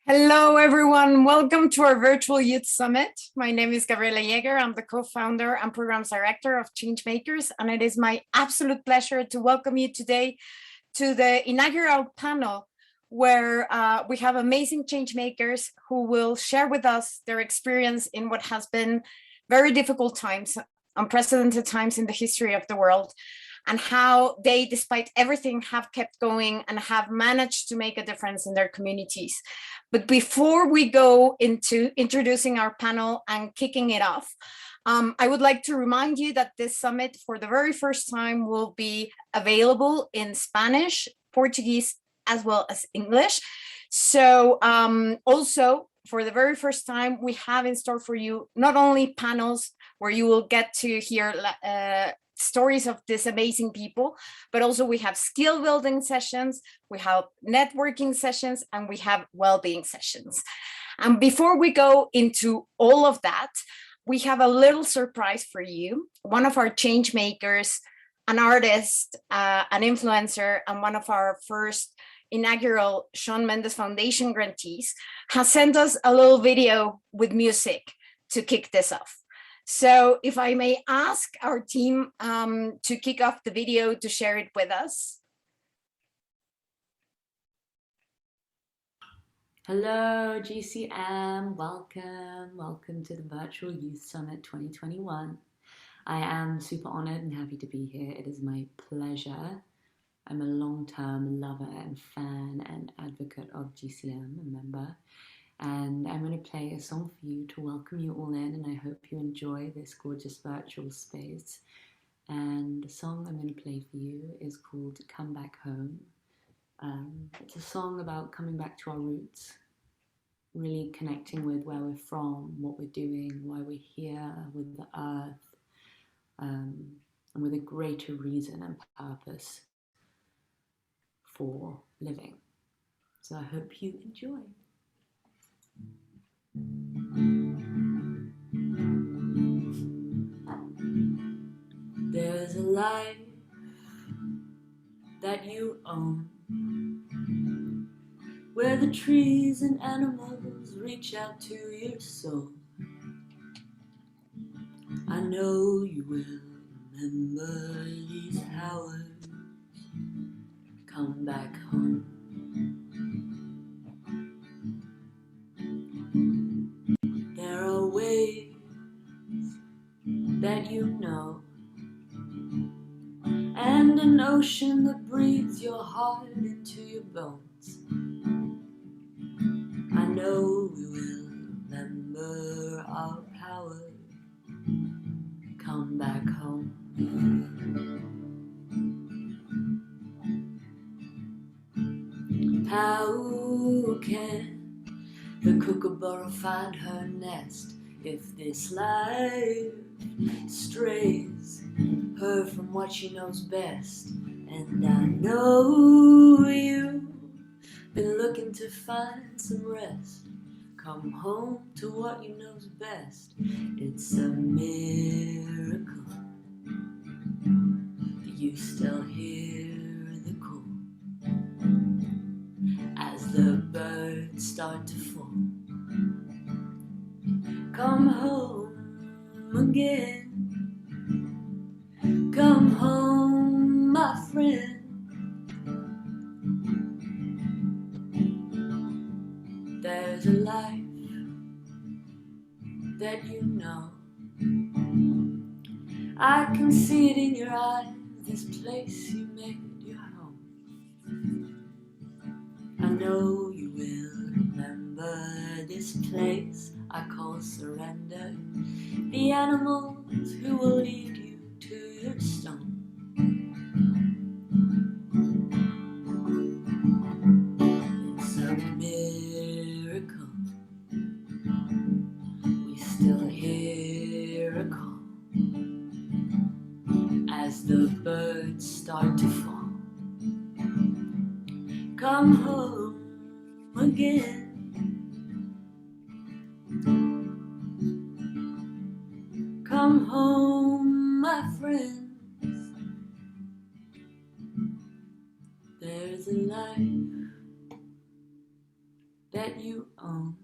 Hello, everyone. Welcome to our virtual youth summit. My name is Gabriela Yeager. I'm the co-founder and programs director of Changemakers, and it is my absolute pleasure to welcome you today to the inaugural panel where we have amazing changemakers who will share with us their experience in what has been very difficult times, unprecedented times in the history of the world, and how they, despite everything, have kept going and have managed to make a difference in their communities. But before we go into introducing our panel and kicking it off, I would like to remind you that this summit for the very first time will be available in Spanish, Portuguese, as well as English. So also, for the very first time, we have in store for you not only panels where you will get to hear stories of these amazing people, but also we have skill building sessions, we have networking sessions, and we have well-being sessions. And before we go into all of that, we have a little surprise for you. One of our change makers, an artist, an influencer, and one of our first inaugural Shawn Mendes Foundation grantees has sent us a little video with music to kick this off. So if I may ask our team to kick off the video to share it with us. Hello, GCM. Welcome to the Virtual Youth Summit 2021. I am super honored and happy to be here. It is my pleasure. I'm a long-term lover and fan and advocate of GCM, a member. And I'm going to play a song for you to welcome you all in, and I hope you enjoy this gorgeous virtual space. And the song I'm going to play for you is called Come Back Home. It's a song about coming back to our roots, really connecting with where we're from, what we're doing, why we're here with the earth, and with a greater reason and purpose for living. So I hope you enjoy. There's a life that you own, where the trees and animals reach out to your soul. I know you will remember these hours. Come back home. There are ways that you know, and an ocean that breathes your heart into your bones. I know we will remember our power. Come back home. How can the kookaburra find her nest if this life strays her from what she knows best? And I know you've been looking to find some rest. Come home to what you know's best. It's a miracle that you still hear the call as the birds start to fall. Come home again. Come home, my friend. There's a life that you know. I can see it in your eyes, this place you made your home. I know you will remember this place I call surrender. The animals who will lead you to your stone. It's a miracle. We still hear a call as the birds start to fall. Come home again. Come home, my friends. There's a life that you own.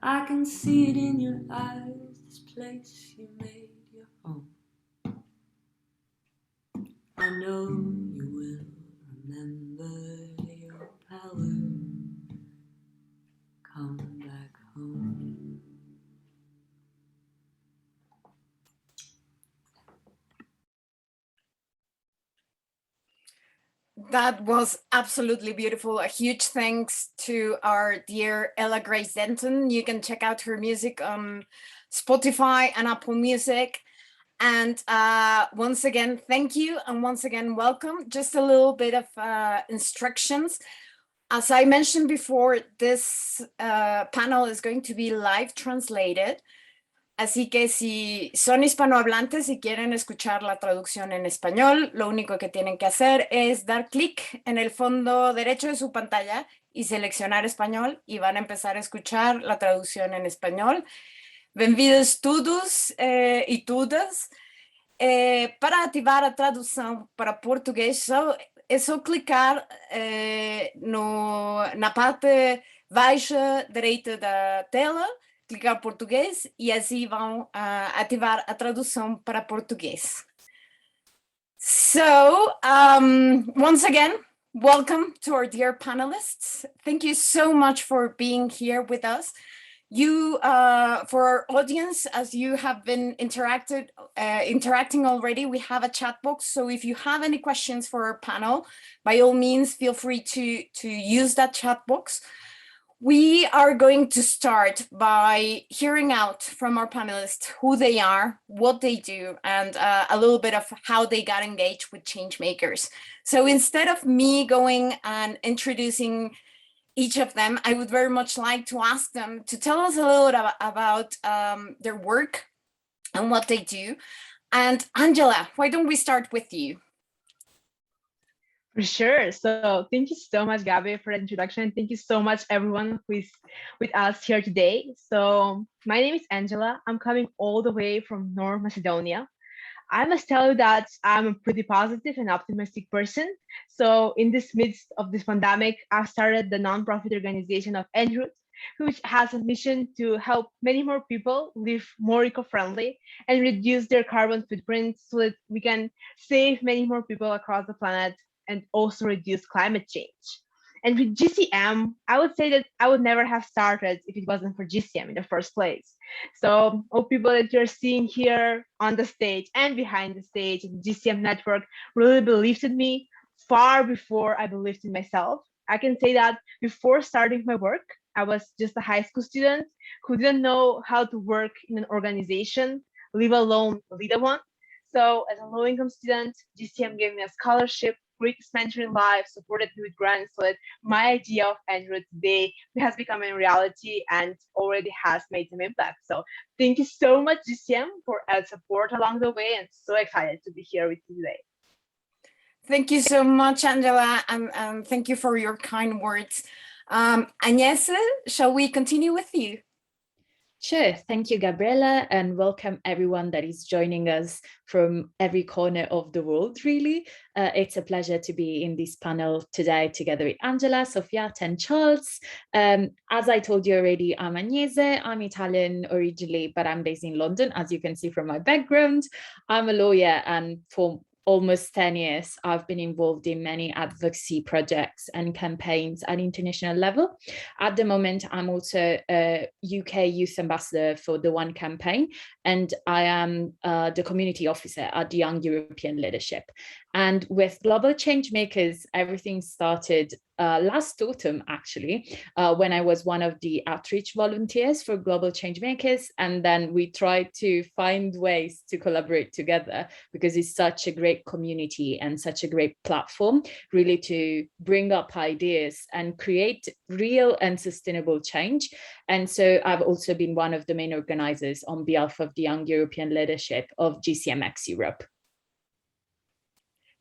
I can see it in your eyes, this place you made your home. I know you will remember your power. Come back home. That was absolutely beautiful. A huge thanks to our dear Ella Grace Denton. You can check out her music on Spotify and Apple Music. And once again, thank you. And once again, welcome. Just a little bit of instructions. As I mentioned before, this panel is going to be live translated. Así que si son hispanohablantes y quieren escuchar la traducción en español, lo único que tienen que hacer es dar clic en el fondo derecho de su pantalla y seleccionar español y van a empezar a escuchar la traducción en español. Bem-vindos todos e todas. Para ativar a tradução para português, é só clicar na parte baixa direita da tela, clicar português e assim vão ativar a tradução para português. So, once again, welcome to our dear panelists. Thank you so much for being here with us. You, for our audience, as you have been interacting already, we have a chat box. So if you have any questions for our panel, by all means, feel free to use that chat box. We are going to start by hearing out from our panelists who they are, what they do, and a little bit of how they got engaged with Changemakers. So instead of me going and introducing each of them, I would very much like to ask them to tell us a little bit about their work and what they do. And Angela, why don't we start with you? For sure. So thank you so much, Gabi, for the introduction. Thank you so much, everyone who is with us here today. So my name is Angela. I'm coming all the way from North Macedonia. I must tell you that I'm a pretty positive and optimistic person. So in this midst of this pandemic, I've started the nonprofit organization of Enroute, which has a mission to help many more people live more eco-friendly and reduce their carbon footprint so that we can save many more people across the planet and also reduce climate change. And with GCM, I would say that I would never have started if it wasn't for GCM in the first place. So all people that you're seeing here on the stage and behind the stage in the GCM network really believed in me far before I believed in myself. I can say that before starting my work, I was just a high school student who didn't know how to work in an organization, leave alone lead one. So as a low-income student, GCM gave me a scholarship, greatest mentor in life, supported me with grants, so that my idea of Android today has become a reality and already has made some impact. So thank you so much, GCM, for support along the way, and so excited to be here with you today. Thank you so much, Angela, and thank you for your kind words. Agnese, shall we continue with you? Sure. Thank you, Gabriela, and welcome everyone that is joining us from every corner of the world, really. It's a pleasure to be in this panel today together with Angela, Sofia, and Charles. As I told you already, I'm Agnese. I'm Italian originally, but I'm based in London, as you can see from my background. I'm a lawyer, and for almost 10 years, I've been involved in many advocacy projects and campaigns at international level. At the moment, I'm also a UK youth ambassador for the One campaign, and I am the community officer at the Young European Leadership. And with Global Changemakers, everything started last autumn, actually, when I was one of the outreach volunteers for Global Changemakers. And then we tried to find ways to collaborate together because it's such a great community and such a great platform, really, to bring up ideas and create real and sustainable change. And so I've also been one of the main organizers on behalf of the Young European Leadership of GCMX Europe.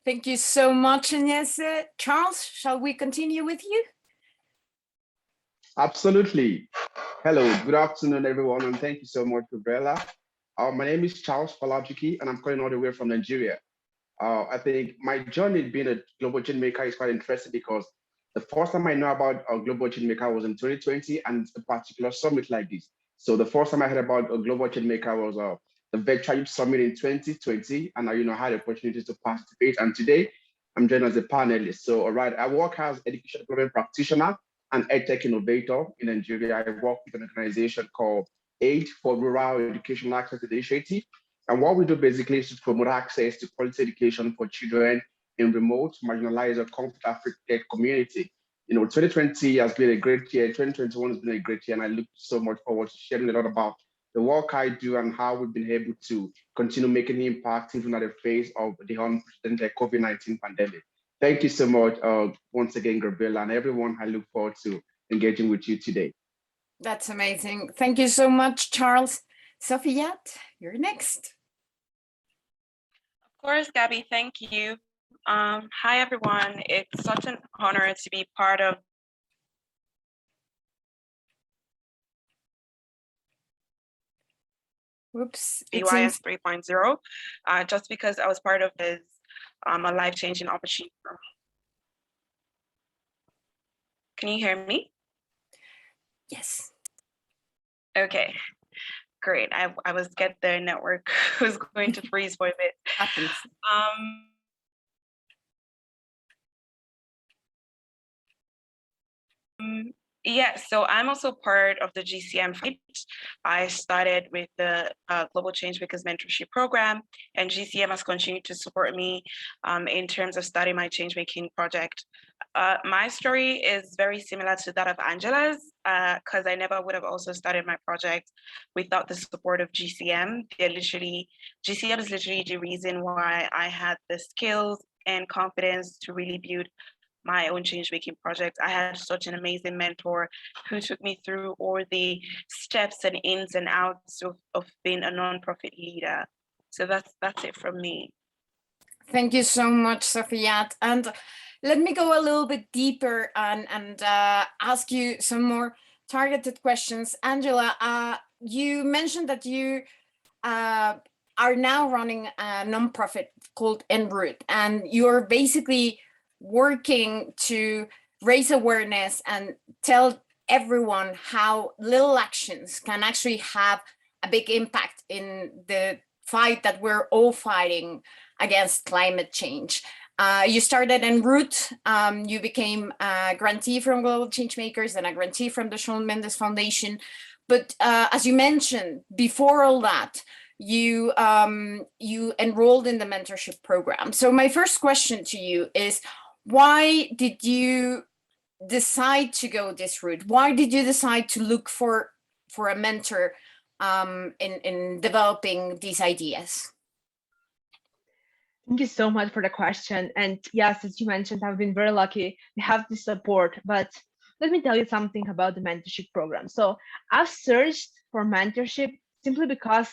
Thank you so much, Agnese. Charles, shall we continue with you? Absolutely. Hello, good afternoon, everyone, and thank you so much, Gabriela. My name is Charles Palacio, and I'm calling all the way from Nigeria. I think my journey being a global change maker is quite interesting because The first time I know about a Global Changemaker was in 2020, and a particular summit like this. So the first time I heard about a Global Changemaker was the Virtual Youth Summit in 2020, and I had the opportunity to participate. And today, I'm joined as a panelist. So, all right, I work as education development practitioner and edtech innovator in Nigeria. I work with an organization called Aid for Rural Educational Access Initiative. And what we do basically is to promote access to quality education for children in remote, marginalized, or conflict affected community. 2020 has been a great year. 2021 has been a great year, and I look so much forward to sharing a lot about the work I do and how we've been able to continue making impact even at the face of the unprecedented COVID-19 pandemic. Thank you so much once again, Gabriela, and everyone. I look forward to engaging with you today. That's amazing. Thank you so much, Charles. Sofiat, you're next. Of course, Gabby, thank you. Hi, everyone. It's such an honor to be part of VYS 3.0, just because I was part of this a life-changing opportunity for me. Can you hear me? Yes. Okay, great. I was get the network was going to freeze for a bit. Happens. Yeah, so I'm also part of the GCM. I started with the Global Changemakers Mentorship Program, and GCM has continued to support me in terms of starting my change-making project. My story is very similar to that of Angela's, because I never would have also started my project without the support of GCM. GCM is literally the reason why I had the skills and confidence to really build my own change-making project. I had such an amazing mentor who took me through all the steps and ins and outs of being a nonprofit leader. So that's it from me. Thank you so much, Sofiat. And let me go a little bit deeper and ask you some more targeted questions. Angela, you mentioned that you are now running a nonprofit called En Route, and you're basically working to raise awareness and tell everyone how little actions can actually have a big impact in the fight that we're all fighting against climate change. You started En Route, you became a grantee from Global Changemakers and a grantee from the Shawn Mendes Foundation. But as you mentioned, before all that, you enrolled in the mentorship program. So my first question to you is, why did you decide to go this route? Why did you decide to look for a mentor in developing these ideas? Thank you so much for the question. And yes, as you mentioned, I've been very lucky to have this support. But let me tell you something about the mentorship program. So I've searched for mentorship simply because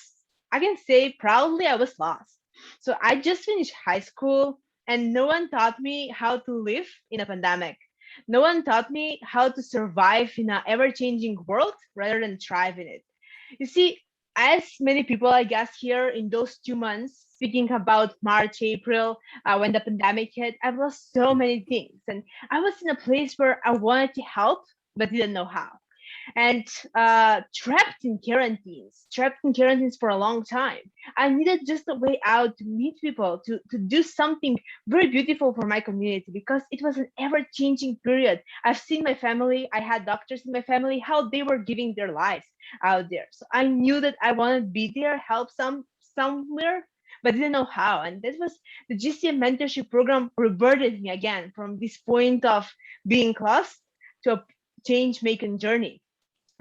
I can say proudly I was lost. So I just finished high school, and no one taught me how to live in a pandemic. No one taught me how to survive in an ever-changing world rather than thrive in it. You see, as many people, I guess, here in those 2 months, speaking about March, April, when the pandemic hit, I've lost so many things. And I was in a place where I wanted to help, but didn't know how. And trapped in quarantines for a long time. I needed just a way out to meet people, to do something very beautiful for my community, because it was an ever-changing period. I've seen my family, I had doctors in my family, how they were giving their lives out there. So I knew that I wanted to be there, help somewhere, but didn't know how. And that was the GCM mentorship program rebirthed me again from this point of being lost to a change-making journey.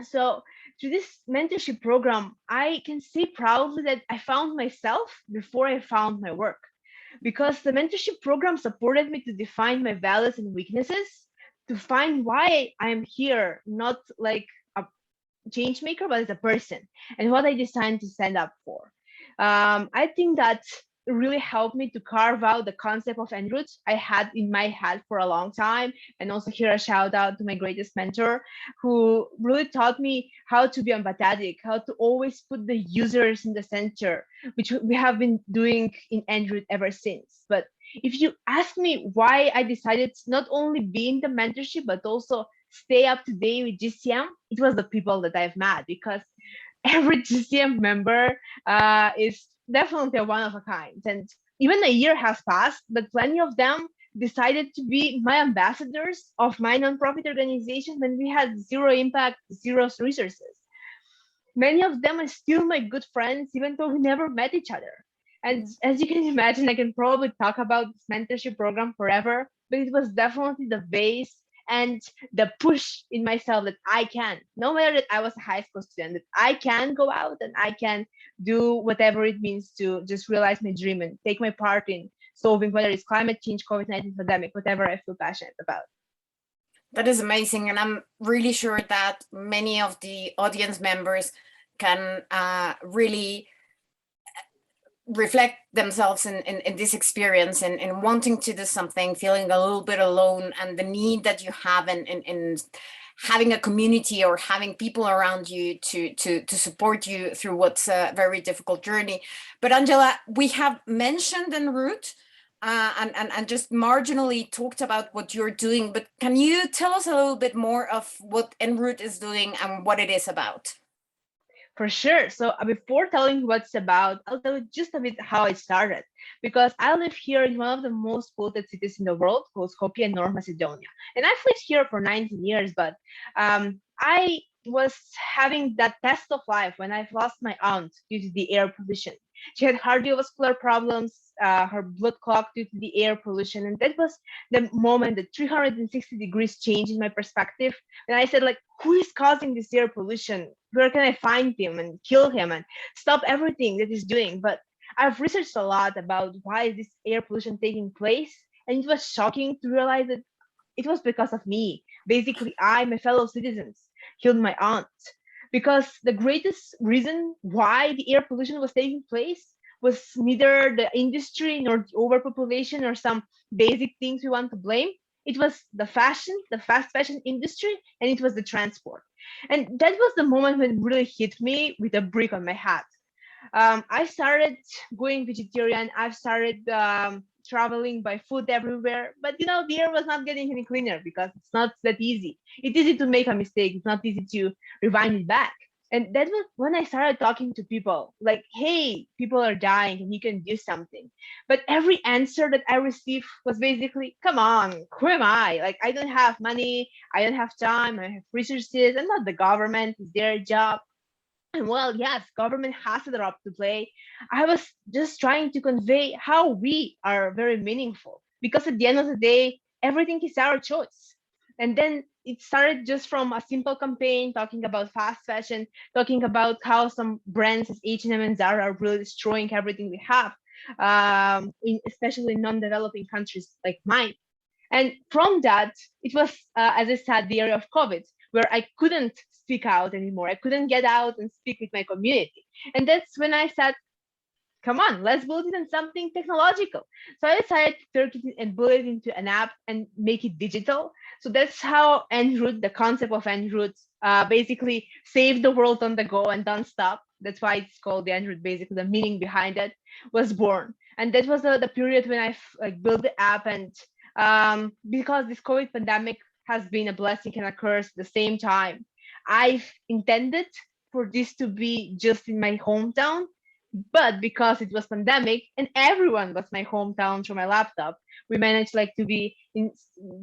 So through this mentorship program, I can say proudly that I found myself before I found my work, because the mentorship program supported me to define my values and weaknesses, to find why I'm here, not like a change maker, but as a person, and what I designed to stand up for. I think that really helped me to carve out the concept of En Route I had in my head for a long time. And also here a shout out to my greatest mentor, who really taught me how to be empathetic, how to always put the users in the center, which we have been doing in En Route ever since. But If you ask me why I decided to not only be in the mentorship, but also stay up to date with GCM, it was the people that I've met, because every GCM member is definitely a one of a kind. And even a year has passed, but plenty of them decided to be my ambassadors of my nonprofit organization when we had zero impact, zero resources. Many of them are still my good friends, even though we never met each other. And as you can imagine, I can probably talk about this mentorship program forever, but it was definitely the base and the push in myself that I can, no matter that I was a high school student, that I can go out and I can do whatever it means to just realize my dream and take my part in solving, whether it's climate change, COVID-19 pandemic, whatever I feel passionate about. That is amazing. And I'm really sure that many of the audience members can really reflect themselves in this experience and in wanting to do something, feeling a little bit alone, and the need that you have in having a community or having people around you to support you through what's a very difficult journey. But Angela, we have mentioned en route and just marginally talked about what you're doing, but can you tell us a little bit more of what en route is doing and what it is about? For sure. So before telling what's about, I'll tell you just a bit how it started. Because I live here in one of the most polluted cities in the world, called Skopje in North Macedonia. And I've lived here for 19 years, but I was having that test of life when I've lost my aunt due to the air pollution. She had cardiovascular problems, her blood clogged due to the air pollution. And that was the moment, the 360 degrees change in my perspective. And I said, like, who is causing this air pollution? Where can I find him and kill him and stop everything that he's doing? But I've researched a lot about why is this air pollution taking place. And it was shocking to realize that it was because of me. Basically, I, my fellow citizens, killed my aunt. Because the greatest reason why the air pollution was taking place was neither the industry nor the overpopulation or some basic things we want to blame. It was the fashion, the fast fashion industry, and it was the transport. And that was the moment when it really hit me with a brick on my head. I started going vegetarian. I've started traveling by foot everywhere. But the air was not getting any cleaner because it's not that easy. It's easy to make a mistake. It's not easy to rewind it back. And that was when I started talking to people like, hey, people are dying and you can do something. But every answer that I received was basically, come on, who am I? Like, I don't have money. I don't have time. I don't have resources. I'm not the government. It's their job. And well, yes, government has a role to play. I was just trying to convey how we are very meaningful because at the end of the day, everything is our choice. And then it started just from a simple campaign talking about fast fashion, talking about how some brands as H&M and Zara are really destroying everything we have, especially in non-developing countries like mine. And from that, it was, as I said, the area of COVID, where I couldn't speak out anymore. I couldn't get out and speak with my community. And that's when I said, come on, let's build it in something technological. So I decided to turn it and build it into an app and make it digital. So that's how en route, the concept of en route, basically save the world on the go and don't stop. That's why it's called the en route. Basically, the meaning behind it was born. And that was the period when I built the app. And because this COVID pandemic has been a blessing and a curse at the same time, I've intended for this to be just in my hometown, but because it was pandemic and everyone was my hometown through my laptop, we managed to be in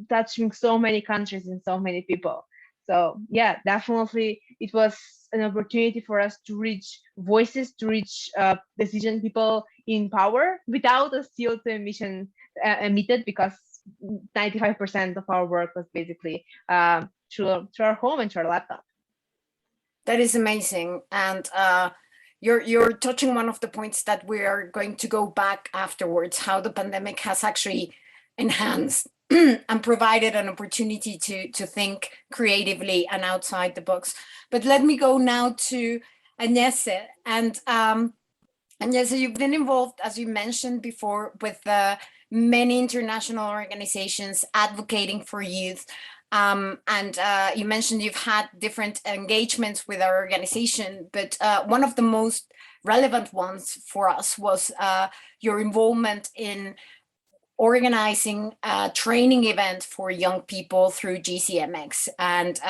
touching so many countries and so many people. So yeah, definitely it was an opportunity for us to reach voices, to reach decision people in power without a CO2 emission emitted, because 95% of our work was basically through our home and through our laptop. That is amazing. And you're touching one of the points that we are going to go back afterwards, how the pandemic has actually enhanced and provided an opportunity to think creatively and outside the box. But let me go now to Agnese. And Agnese, you've been involved, as you mentioned before, with many international organizations advocating for youth. And you mentioned you've had different engagements with our organization, but one of the most relevant ones for us was your involvement in organizing a training event for young people through GCMX. And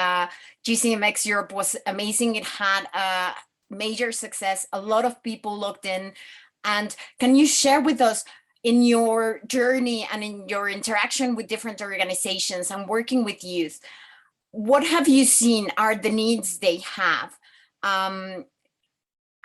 GCMX Europe was amazing. It had a major success. A lot of people looked in. And can you share with us, in your journey and in your interaction with different organizations and working with youth, what have you seen are the needs they have?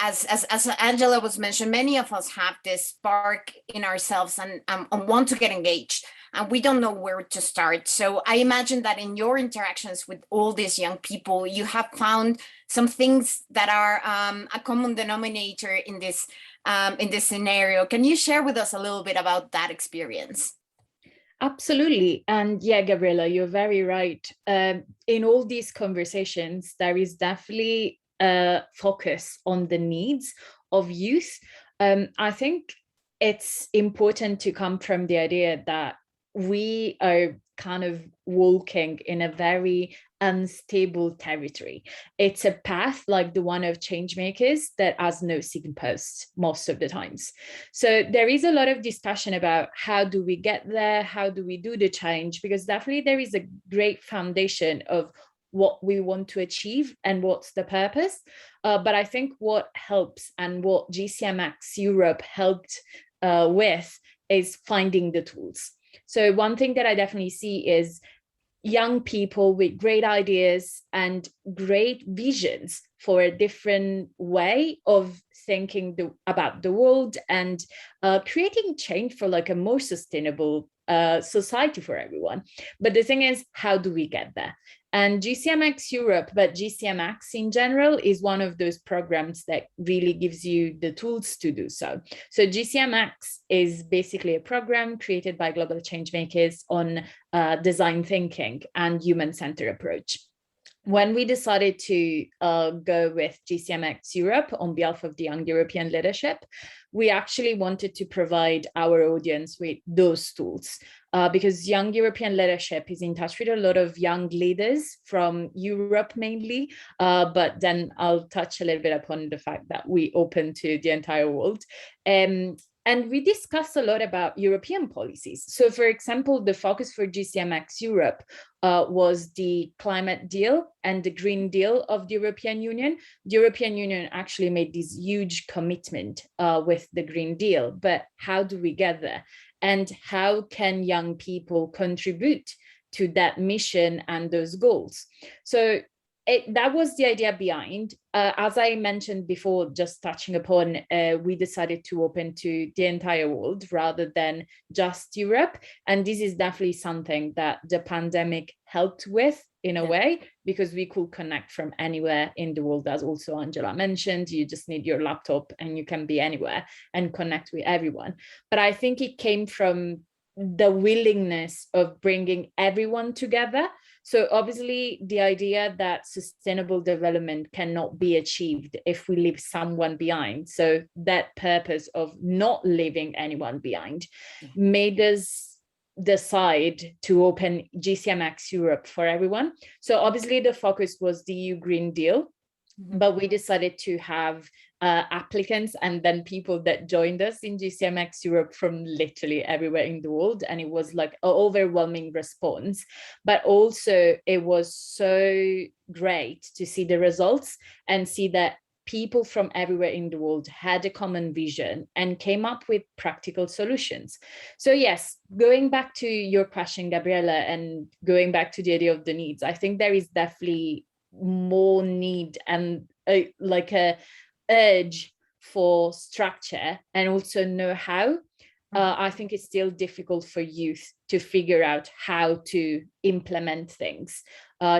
As Angela was mentioned, many of us have this spark in ourselves and want to get engaged, and we don't know where to start. So I imagine that in your interactions with all these young people, you have found some things that are a common denominator in this scenario. Can you share with us a little bit about that experience? Absolutely. And yeah, Gabriela, you're very right. In all these conversations, there is definitely a focus on the needs of youth. I think it's important to come from the idea that we are kind of walking in a very unstable territory. It's a path like the one of changemakers that has no signposts most of the times. So there is a lot of discussion about how do we get there, how do we do the change, because definitely there is a great foundation of what we want to achieve and what's the purpose. But I think what helps and what GCMX Europe helped with is finding the tools. So one thing that I definitely see is young people with great ideas and great visions for a different way of thinking about the world and creating change for like a more sustainable society for everyone. But the thing is, how do we get there? And GCMX Europe, but GCMX in general, is one of those programs that really gives you the tools to do so. So GCMX is basically a program created by Global Changemakers on design thinking and human-centered approach. When we decided to go with GCMX Europe on behalf of the Young European Leadership, we actually wanted to provide our audience with those tools because Young European Leadership is in touch with a lot of young leaders from Europe mainly, but then I'll touch a little bit upon the fact that we open to the entire world. And we discussed a lot about European policies. So for example, the focus for GCMX Europe was the climate deal and the Green Deal of the European Union. The European Union actually made this huge commitment with the Green Deal, but how do we get there? And how can young people contribute to that mission and those goals? So that was the idea behind. As I mentioned before, just touching upon, we decided to open to the entire world rather than just Europe. And this is definitely something that the pandemic helped with in a way, because we could connect from anywhere in the world. As also Angela mentioned, you just need your laptop and you can be anywhere and connect with everyone. But I think it came from the willingness of bringing everyone together. So obviously the idea that sustainable development cannot be achieved if we leave someone behind. So that purpose of not leaving anyone behind made us decide to open GCMX Europe for everyone. So obviously the focus was the EU Green Deal, but we decided to have applicants and then people that joined us in GCMX Europe from literally everywhere in the world. And it was like an overwhelming response, but also it was so great to see the results and see that people from everywhere in the world had a common vision and came up with practical solutions. So yes, going back to your question, Gabriela, and going back to the idea of the needs, I think there is definitely more need and like a urge for structure and also know-how. I think it's still difficult for youth to figure out how to implement things.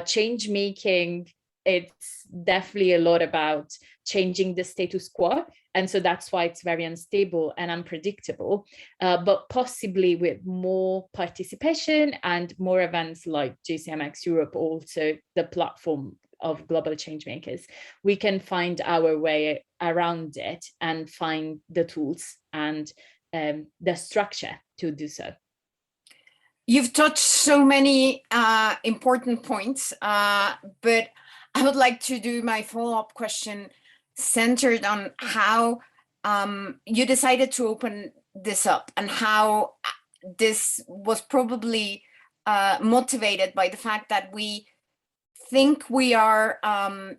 Change making, it's definitely a lot about changing the status quo. And so that's why it's very unstable and unpredictable, but possibly with more participation and more events like GCMX Europe, also the platform of Global Changemakers, we can find our way around it and find the tools and the structure to do so. You've touched so many important points, but I would like to do my follow-up question centered on how you decided to open this up and how this was probably motivated by the fact that we think we are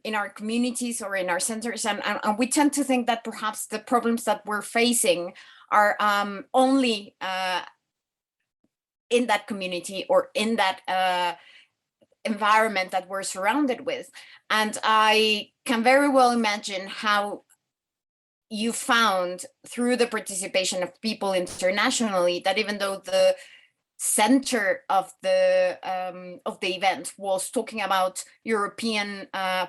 in our communities or in our centers, and we tend to think that perhaps the problems that we're facing are only in that community or in that environment that we're surrounded with. And I can very well imagine how you found through the participation of people internationally that even though the center of the event was talking about European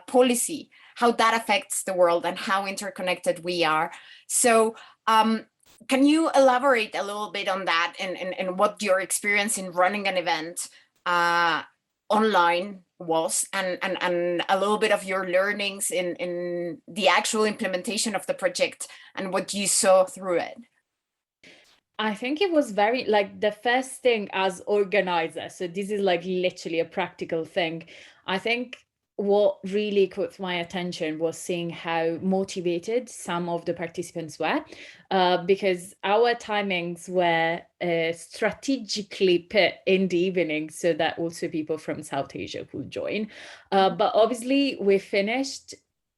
policy, how that affects the world and how interconnected we are. So can you elaborate a little bit on that and what your experience in running an event online was, and a little bit of your learnings in the actual implementation of the project and what you saw through it? I think it was very, like, the first thing as organizer, so this is like literally a practical thing. I think what really caught my attention was seeing how motivated some of the participants were, because our timings were strategically put in the evening so that also people from South Asia could join. But obviously we finished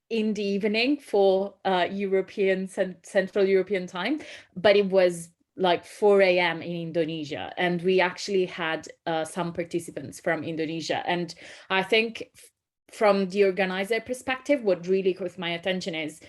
in the evening for Central European time, but it was like 4 a.m. in Indonesia, and we actually had some participants from Indonesia. And I think from the organizer perspective, what really caught my attention is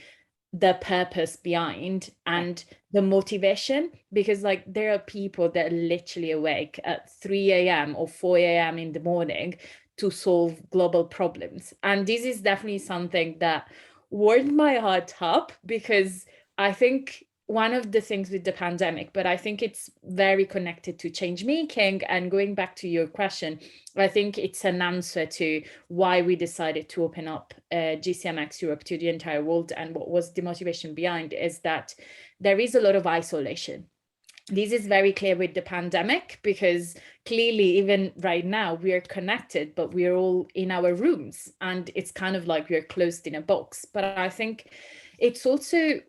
the purpose behind and the motivation, because like there are people that are literally awake at 3 a.m. or 4 a.m. in the morning to solve global problems. And this is definitely something that warmed my heart up, because I think one of the things with the pandemic, but I think it's very connected to change making. And going back to your question, I think it's an answer to why we decided to open up GCMX Europe to the entire world. And what was the motivation behind is that there is a lot of isolation. This is very clear with the pandemic, because clearly even right now we are connected, but we are all in our rooms and it's kind of like we're closed in a box. But I think it's also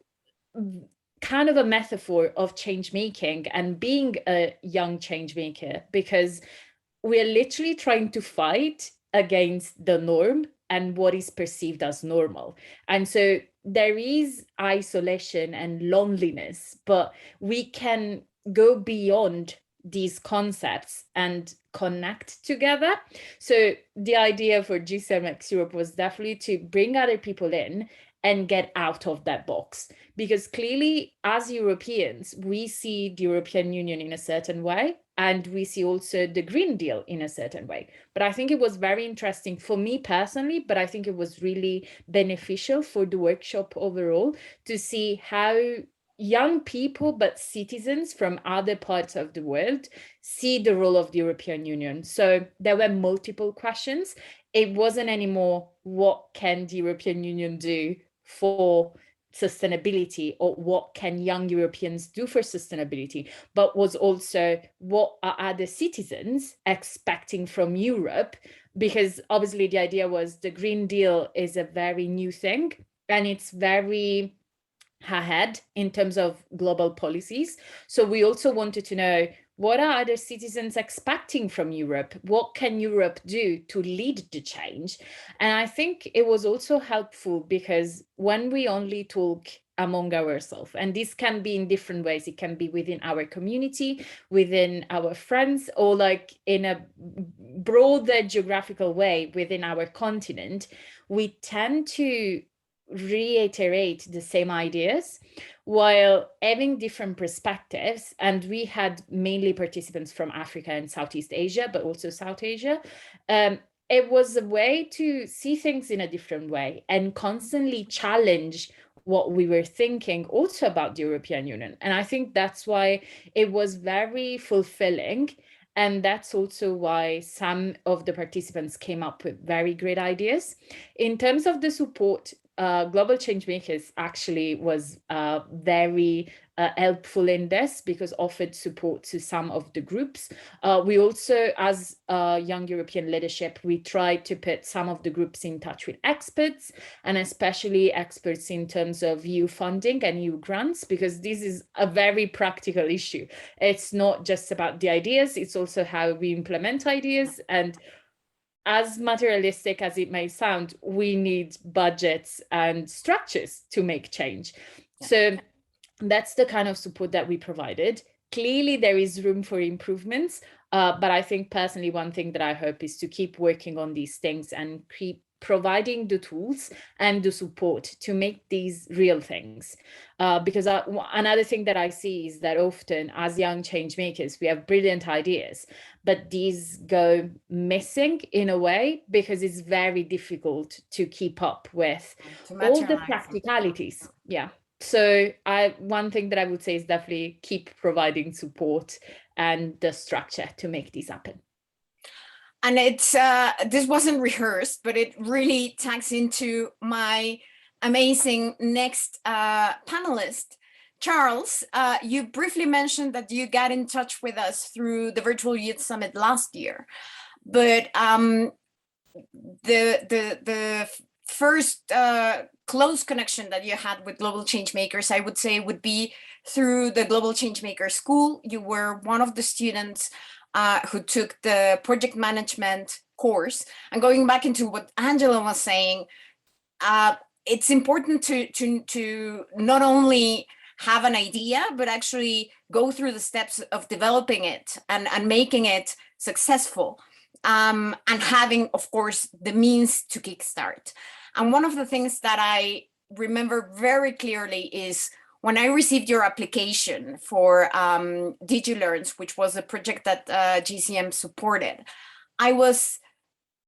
kind of a metaphor of change making and being a young change maker, because we're literally trying to fight against the norm and what is perceived as normal. And so there is isolation and loneliness, but we can go beyond these concepts and connect together. So the idea for GCMX Europe was definitely to bring other people in and get out of that box, because clearly as Europeans, we see the European Union in a certain way, and we see also the Green Deal in a certain way. But I think it was very interesting for me personally, but I think it was really beneficial for the workshop overall to see how young people, but citizens from other parts of the world, see the role of the European Union. So there were multiple questions. It wasn't anymore, what can the European Union do for sustainability, or what can young Europeans do for sustainability, but was also, what are other citizens expecting from Europe? Because obviously the idea was the Green Deal is a very new thing, and it's very ahead in terms of global policies. So we also wanted to know, what are other citizens expecting from Europe? What can Europe do to lead the change? And I think it was also helpful, because when we only talk among ourselves, and this can be in different ways, it can be within our community, within our friends, or like in a broader geographical way within our continent, we tend to reiterate the same ideas while having different perspectives. And we had mainly participants from Africa and Southeast Asia, but also South Asia. It was a way to see things in a different way and constantly challenge what we were thinking also about the European Union. And I think that's why it was very fulfilling. And that's also why some of the participants came up with very great ideas. In terms of the support, Global Changemakers actually was very helpful in this because offered support to some of the groups. We also, as Young European Leadership, we tried to put some of the groups in touch with experts, and especially experts in terms of EU funding and EU grants, because this is a very practical issue. It's not just about the ideas, it's also how we implement ideas. And as materialistic as it may sound, we need budgets and structures to make change. So that's the kind of support that we provided. Clearly, there is room for improvements, but I think personally, one thing that I hope is to keep working on these things and keep providing the tools and the support to make these real things. Because another thing that I see is that often as young change makers, we have brilliant ideas, but these go missing in a way because it's very difficult to keep up with all the practicalities. Yeah. So one thing that I would say is definitely keep providing support and the structure to make this happen. And it's this wasn't rehearsed, but it really tags into my amazing next panelist. Charles, you briefly mentioned that you got in touch with us through the Virtual Youth Summit last year, but the first close connection that you had with Global Changemakers, I would say, would be through the Global Changemaker School. You were one of the students who took the project management course. And going back into what Angela was saying, it's important to not only have an idea, but actually go through the steps of developing it and making it successful, and having, of course, the means to kickstart. And one of the things that I remember very clearly is when I received your application for DigiLearns, which was a project that GCM supported, I was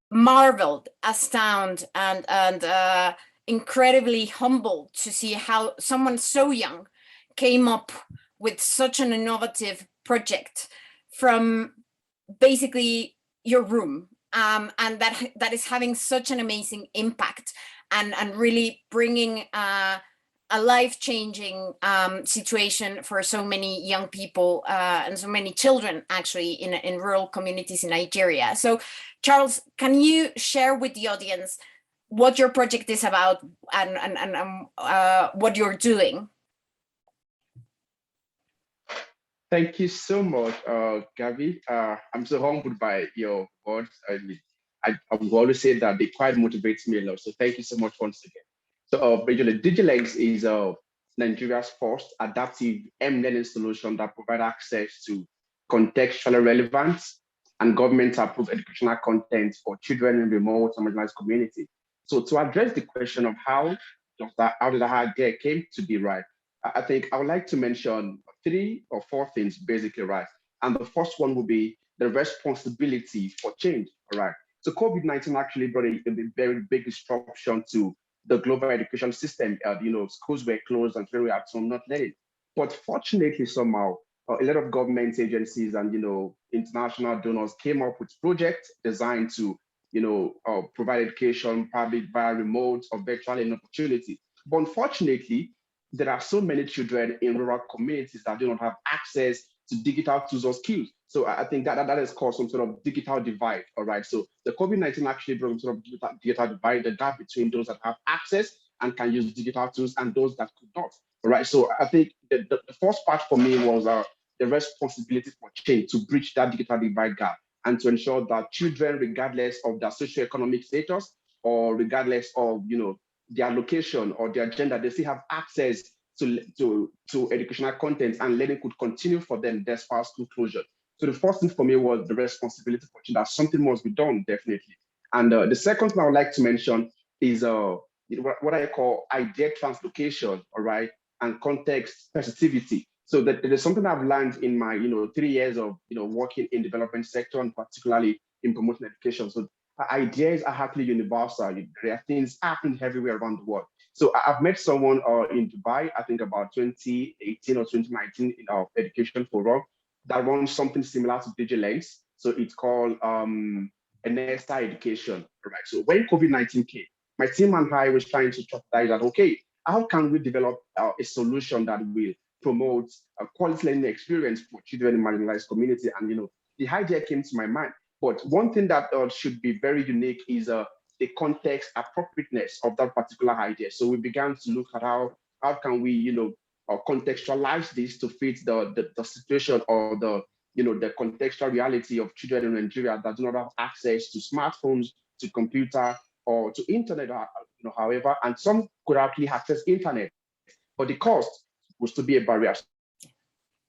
marveled, astounded, and incredibly humbled to see how someone so young came up with such an innovative project from basically your room, and that is having such an amazing impact and really bringing a life-changing situation for so many young people and so many children actually in rural communities in Nigeria. So Charles, can you share with the audience what your project is about and what you're doing? Thank you so much, Gabby. I'm so humbled by your words. I would always say that they quite motivate me a lot. So thank you so much once again. So basically, DigiLearns is Nigeria's first adaptive learning solution that provides access to contextually relevant and government-approved educational content for children in remote and marginalized communities. So to address the question of how did that idea came to be, right, I think I would like to mention 3 or 4 things basically, right? And the first one will be the responsibility for change, all right? So COVID-19 actually brought a very big disruption to the global education system. Schools were closed and children were at home not learning. But fortunately, somehow, a lot of government agencies and international donors came up with projects designed to provide education, probably via remote or virtual learning opportunity. But unfortunately, there are so many children in rural communities that do not have access to digital tools or skills. So I think that has caused some sort of digital divide, all right? So the COVID-19 actually brought some sort of digital divide, the gap between those that have access and can use digital tools and those that could not, all right? So I think the first part for me was the responsibility for change to bridge that digital divide gap and to ensure that children, regardless of their socioeconomic status or regardless of, their location or their gender, they still have access to educational content and learning could continue for them despite school closure. So the first thing for me was the responsibility for change, that something must be done, definitely. And the second thing I would like to mention is what I call idea translocation, all right, and context sensitivity. So that there's something I've learned in my 3 years of working in development sector and particularly in promoting education. So ideas are happily universal. There are things happening everywhere around the world. So I've met someone in Dubai, I think about 2018 or 2019 in our education forum that runs something similar to DigiLearns. So it's called NSI Education, right? So when COVID-19 came, my team and I was trying to strategize that, okay, how can we develop a solution that will promote a quality learning experience for children in marginalized community. And the idea came to my mind. But one thing that should be very unique is the context appropriateness of that particular idea. So we began to look at how can we contextualize this to fit the situation or the contextual reality of children in Nigeria that do not have access to smartphones, to computer, or to internet, however, and some could actually access internet, but the cost was to be a barrier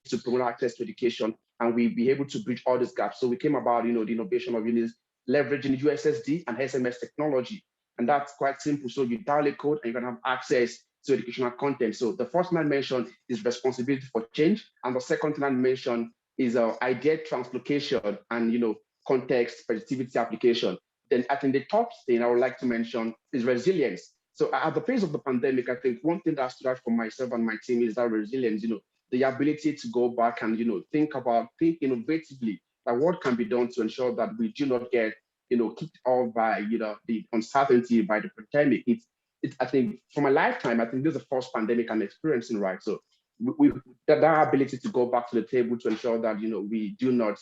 to promote access to education, and we be able to bridge all these gaps. So we came about, the innovation of units leveraging USSD and SMS technology, and that's quite simple. So you dial a code and you can have access to educational content. So the first thing I mentioned is responsibility for change, and the second thing I mentioned is idea translocation and context sensitivity application. Then I think the third thing I would like to mention is resilience. So at the phase of the pandemic, I think one thing that stood out for myself and my team is that resilience, the ability to go back and think innovatively, that what can be done to ensure that we do not get kicked off by the uncertainty by the pandemic. It's I think for my lifetime, I think this is the first pandemic I'm experiencing, right? So that ability to go back to the table to ensure that we do not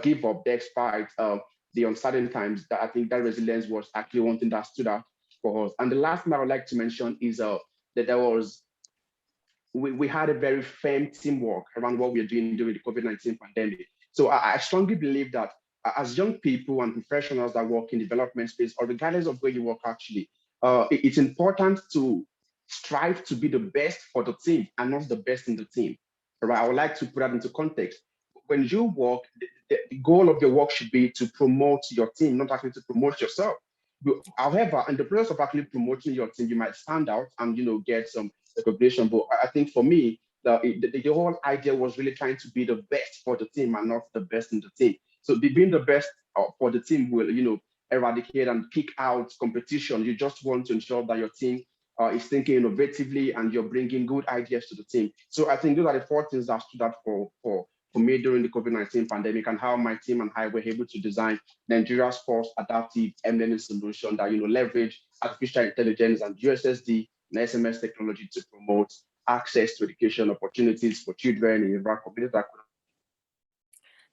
give up despite the uncertain times. That I think that resilience was actually one thing that stood out for us. And the last thing I would like to mention is that we had a very firm teamwork around what we are doing during the COVID-19 pandemic. So I strongly believe that as young people and professionals that work in development space, or regardless of where you work actually, it's important to strive to be the best for the team and not the best in the team. Right? I would like to put that into context. When you work, the goal of your work should be to promote your team, not actually to promote yourself. However, in the process of actually promoting your team, you might stand out and get some recognition. But I think for me, the whole idea was really trying to be the best for the team and not the best in the team. So being the best for the team will eradicate and kick out competition. You just want to ensure that your team is thinking innovatively and you're bringing good ideas to the team. So I think those are the four things that stood out for me during the COVID-19 pandemic, and how my team and I were able to design Nigeria's first adaptive learning solution that leverage artificial intelligence and USSD and SMS technology to promote access to education opportunities for children in rural communities.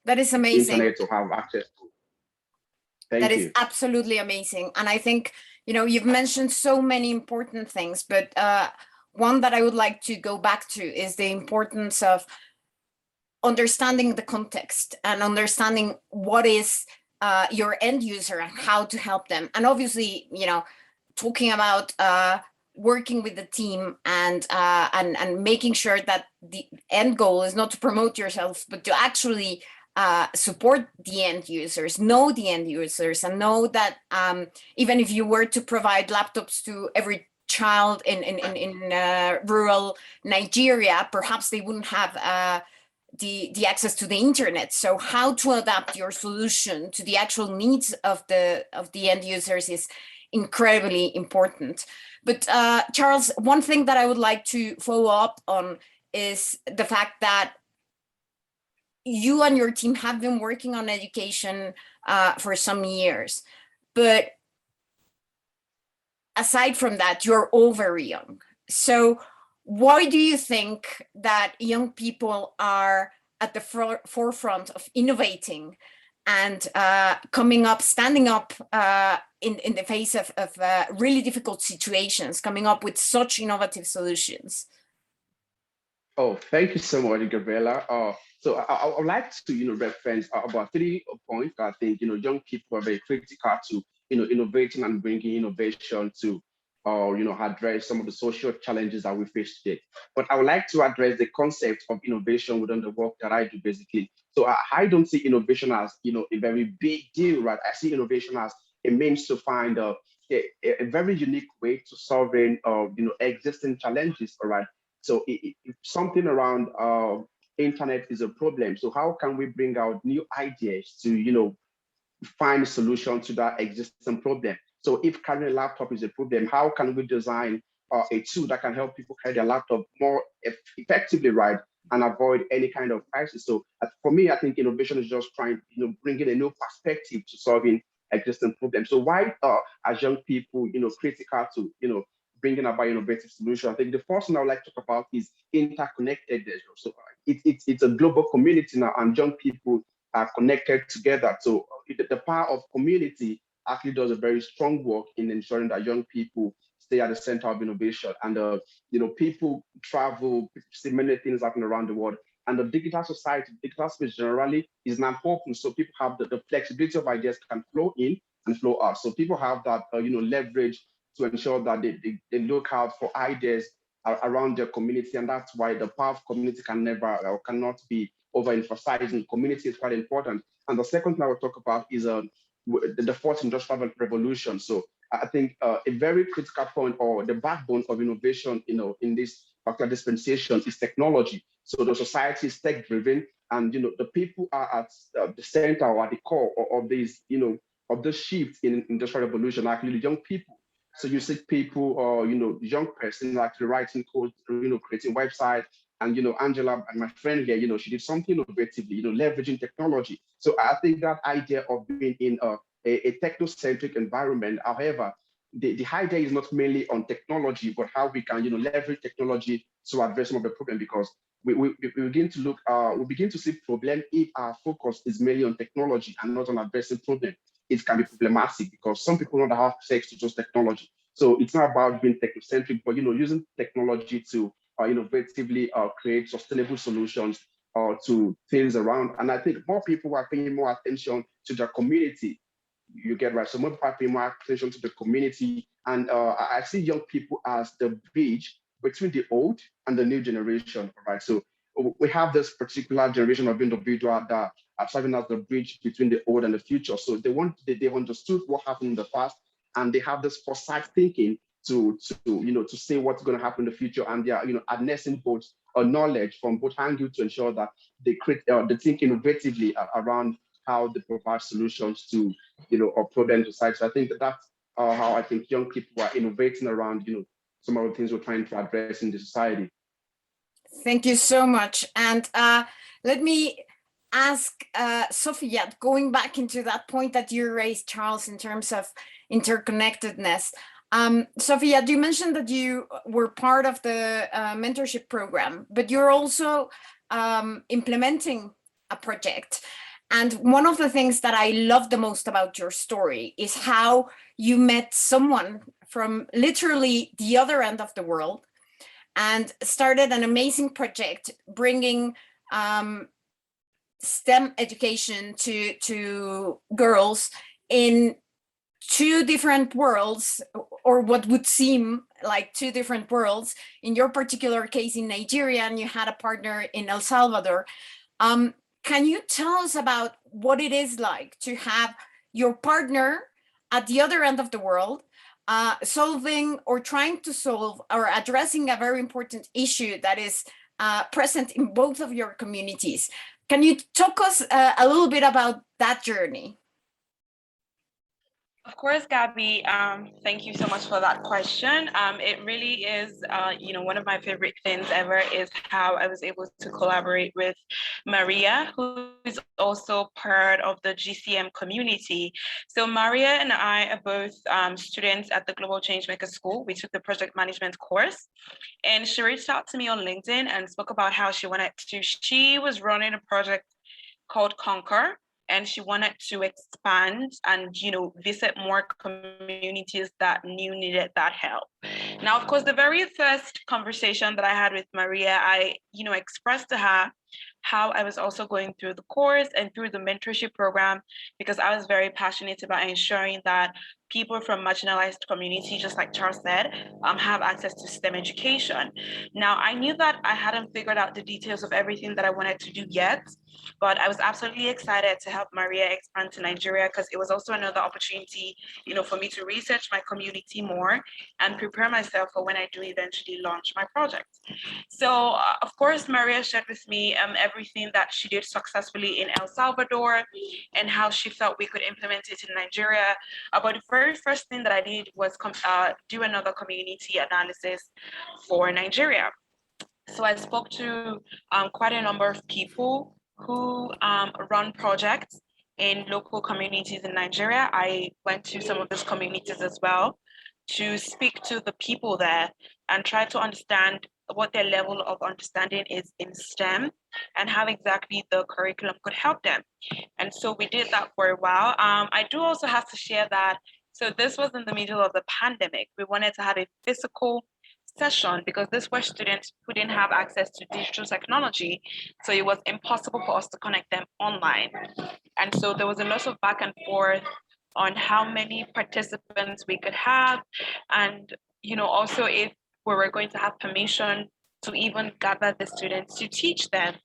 That is amazing. Internet to have access to. That is absolutely amazing. And I think, you've mentioned so many important things, but one that I would like to go back to is the importance of understanding the context and understanding what is your end user and how to help them. And obviously, talking about working with the team and making sure that the end goal is not to promote yourself, but to actually support the end users, know the end users, and know that even if you were to provide laptops to every child in rural Nigeria, perhaps they wouldn't have the access to the internet. So how to adapt your solution to the actual needs of the end users is incredibly important. But Charles, one thing that I would like to follow up on is the fact that you and your team have been working on education for some years, but aside from that, you're all very young. So why do you think that young people are at the forefront of innovating and standing up in the face of really difficult situations, coming up with such innovative solutions? Oh, thank you so much, Gabriela. So I would like to reference about 3 points that I think young people are very critical to innovating and bringing innovation to address some of the social challenges that we face today. But I would like to address the concept of innovation within the work that I do, basically. So I don't see innovation as a very big deal, right? I see innovation as a means to find a very unique way to solving existing challenges, all right? So if something around internet is a problem, so how can we bring out new ideas to find a solution to that existing problem? So if carrying a laptop is a problem, how can we design a tool that can help people carry their laptop more effectively, right, and avoid any kind of crisis? So for me, I think innovation is just trying, bringing a new perspective to solving existing problems. So why as young people, critical to, bringing about innovative solutions. I think the first one I would like to talk about is interconnectedness. So it's a global community now, and young people are connected together. So the power of community actually does a very strong work in ensuring that young people stay at the center of innovation. And people travel, see many things happen around the world. And the digital society, digital space generally is now open, so people have the flexibility of ideas can flow in and flow out. So people have that leverage to ensure that they look out for ideas around their community, and that's why the power of community can never or cannot be overemphasized. And community is quite important. And the second thing I will talk about is the fourth industrial revolution. So I think a very critical point, or the backbone of innovation, in this particular dispensation, is technology. So the society is tech-driven, and the people are at the center or at the core of this, of the shift in industrial revolution. Actually, the young people. So you see people, or young person actually writing code, creating websites, and Angela and my friend here, she did something innovatively, leveraging technology. So I think that idea of being in a technocentric environment, however, the idea is not mainly on technology, but how we can leverage technology to address some of the problem, because we begin to look, we begin to see problem if our focus is mainly on technology and not on addressing problem. It can be problematic because some people don't have access to just technology. So it's not about being technocentric, but using technology to innovatively create sustainable solutions to things around. And I think more people are paying more attention to their community. You get right. So more people are paying more attention to the community, and I see young people as the bridge between the old and the new generation. Right. So we have this particular generation of individuals that are serving as the bridge between the old and the future. So they've understood what happened in the past, and they have this foresight thinking to say what's going to happen in the future, and they are harnessing both knowledge from both angles to ensure that they think innovatively around how they provide solutions to or problem society. So I think that's how I think young people are innovating around some of the things we're trying to address in the society. Thank you so much. And let me ask Sophia, going back into that point that you raised, Charles, in terms of interconnectedness. Sophia, you mentioned that you were part of the mentorship program, but you're also implementing a project. And one of the things that I love the most about your story is how you met someone from literally the other end of the world and started an amazing project bringing STEM education to girls in two different worlds, or what would seem like two different worlds. In your particular case in Nigeria, and you had a partner in El Salvador. Can you tell us about what it is like to have your partner at the other end of the world, solving or trying to solve or addressing a very important issue that is present in both of your communities? Can you talk us a little bit about that journey? Of course, Gabby, thank you so much for that question. It really is, one of my favorite things ever is how I was able to collaborate with Maria, who is also part of the GCM community. So Maria and I are both students at the Global Changemakers School. We took the project management course, and she reached out to me on LinkedIn and spoke about how she was running a project called Conquer, and she wanted to expand and visit more communities that needed that help. Now, of course, the very first conversation that I had with Maria, I expressed to her how I was also going through the course and through the mentorship program, because I was very passionate about ensuring that people from marginalized communities, just like Charles said, have access to STEM education. Now, I knew that I hadn't figured out the details of everything that I wanted to do yet, but I was absolutely excited to help Maria expand to Nigeria, because it was also another opportunity, for me to research my community more and prepare myself for when I do eventually launch my project. So, of course, Maria shared with me everything that she did successfully in El Salvador and how she felt we could implement it in Nigeria. But the very first thing that I did was do another community analysis for Nigeria. So I spoke to quite a number of people who run projects in local communities in Nigeria. I went to some of those communities as well to speak to the people there and try to understand what their level of understanding is in STEM and how exactly the curriculum could help them. And so we did that for a while. I do also have to share that. So this was in the middle of the pandemic. We wanted to have a physical session because these were students who didn't have access to digital technology. So it was impossible for us to connect them online. And so there was a lot of back and forth on how many participants we could have. And, also if we were going to have permission to even gather the students to teach them.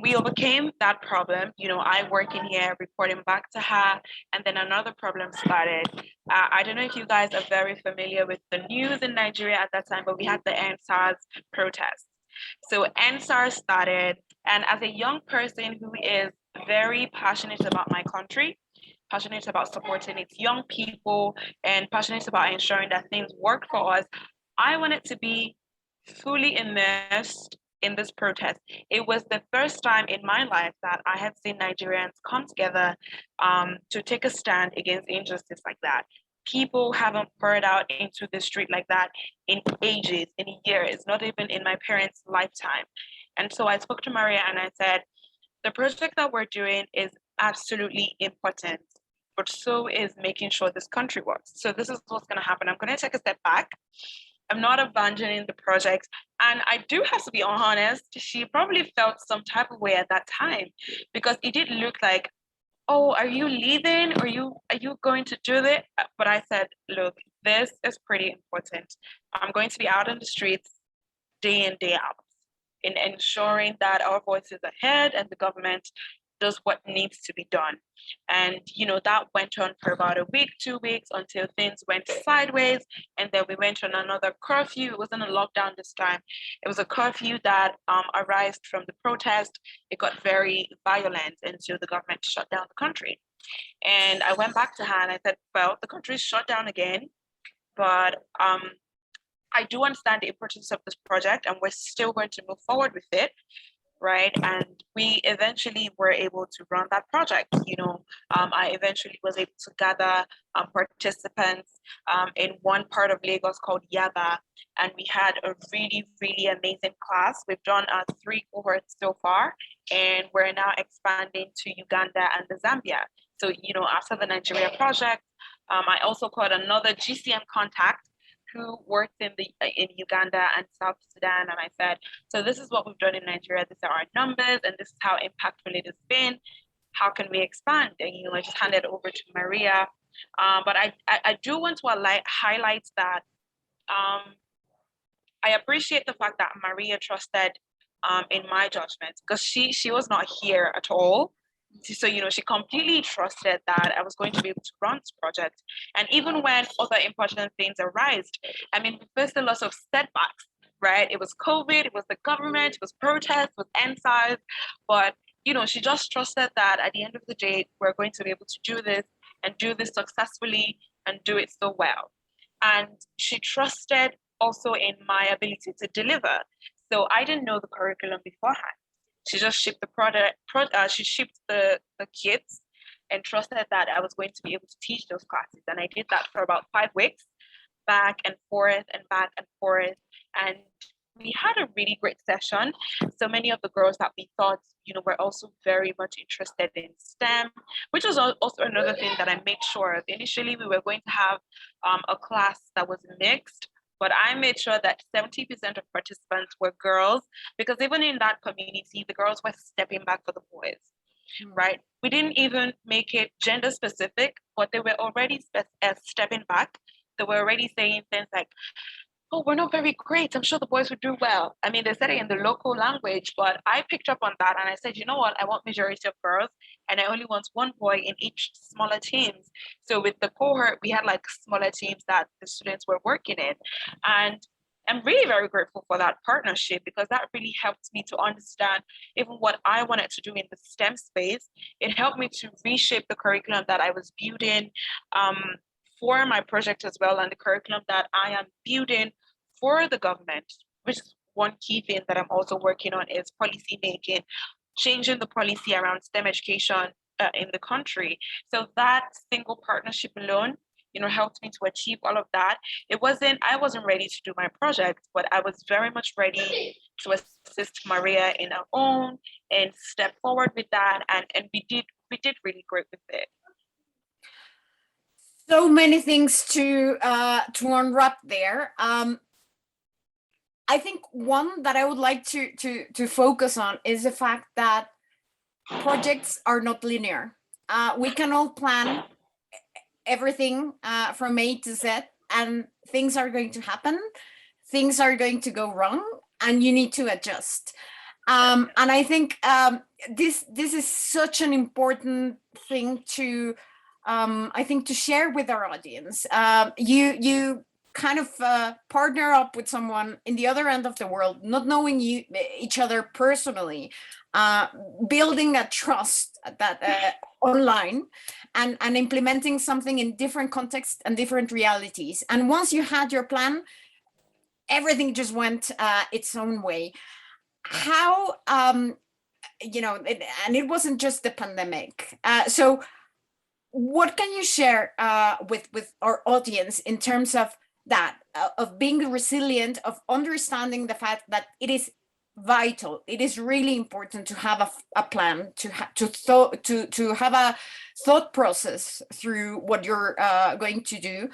We overcame that problem. I work in here reporting back to her, and then another problem started. I don't know if you guys are very familiar with the news in Nigeria at that time, but we had the NSARS protests. So NSARS started, and as a young person who is very passionate about my country, passionate about supporting its young people, and passionate about ensuring that things work for us, I wanted to be fully immersed in this protest. It was the first time in my life that I had seen Nigerians come together to take a stand against injustice like that. People haven't poured out into the street like that in ages, in years, not even in my parents' lifetime. And so I spoke to Maria and I said, the project that we're doing is absolutely important, but so is making sure this country works. So this is what's going to happen. I'm going to take a step back. I'm not abandoning the project. And I do have to be honest, she probably felt some type of way at that time because it did look like, oh, are you leaving? Are you going to do this? But I said, look, this is pretty important. I'm going to be out on the streets day in, day out in ensuring that our voices are heard and the government does what needs to be done. And that went on for about a week, 2 weeks, until things went sideways. And then we went on another curfew. It wasn't a lockdown this time. It was a curfew that arose from the protest. It got very violent, and so the government shut down the country. And I went back to her and I said, well, the country is shut down again, but I do understand the importance of this project and we're still going to move forward with it, right? And we eventually were able to run that project. I eventually was able to gather participants in one part of Lagos called Yaba, and we had a really, really amazing class. We've done 3 cohorts so far, and we're now expanding to Uganda and the Zambia. So, after the Nigeria project, I also called another GCM contact who worked in Uganda and South Sudan, and I said, so this is what we've done in Nigeria, these are our numbers, and this is how impactful it has been. How can we expand? And I just handed it over to Maria. But I do want to highlight that I appreciate the fact that Maria trusted in my judgment, because she was not here at all. So, she completely trusted that I was going to be able to run this project. And even when other important things arised, we faced a lot of setbacks, right? It was COVID, it was the government, it was protests, it was NSAIDs. But, she just trusted that at the end of the day, we're going to be able to do this and do this successfully and do it so well. And she trusted also in my ability to deliver. So I didn't know the curriculum beforehand. She just shipped the product. She shipped the kits and trusted that I was going to be able to teach those classes. And I did that for about 5 weeks, back and forth and back and forth. And we had a really great session. So many of the girls that we thought, were also very much interested in STEM, which was also another thing that I made sure of. Initially, we were going to have a class that was mixed, but I made sure that 70% of participants were girls, because even in that community, the girls were stepping back for the boys, right? We didn't even make it gender specific, but they were already stepping back. They were already saying things like, oh, we're not very great. I'm sure the boys would do well. They said it in the local language, but I picked up on that and I said, you know what? I want majority of girls, and I only want 1 boy in each smaller teams. So with the cohort, we had smaller teams that the students were working in. And I'm really very grateful for that partnership, because that really helped me to understand even what I wanted to do in the STEM space. It helped me to reshape the curriculum that I was building for my project as well, and the curriculum that I am building for the government, which is one key thing that I'm also working on, is policy making, changing the policy around STEM education in the country. So that single partnership alone helped me to achieve all of that. I wasn't ready to do my project, but I was very much ready to assist Maria in her own and step forward with that. And we did really great with it. So many things to unwrap there. I think one that I would like to focus on is the fact that projects are not linear. We can all plan everything from A to Z, and things are going to happen. Things are going to go wrong, and you need to adjust. And I think this is such an important thing to to share with our audience. You kind of partner up with someone in the other end of the world, not knowing each other personally, building a trust that online, and implementing something in different contexts and different realities. And once you had your plan, everything just went its own way. How and it wasn't just the pandemic. So what can you share with our audience in terms of that, of being resilient, of understanding the fact that it is vital, it is really important to have a plan, to have a thought process through what you're going to do,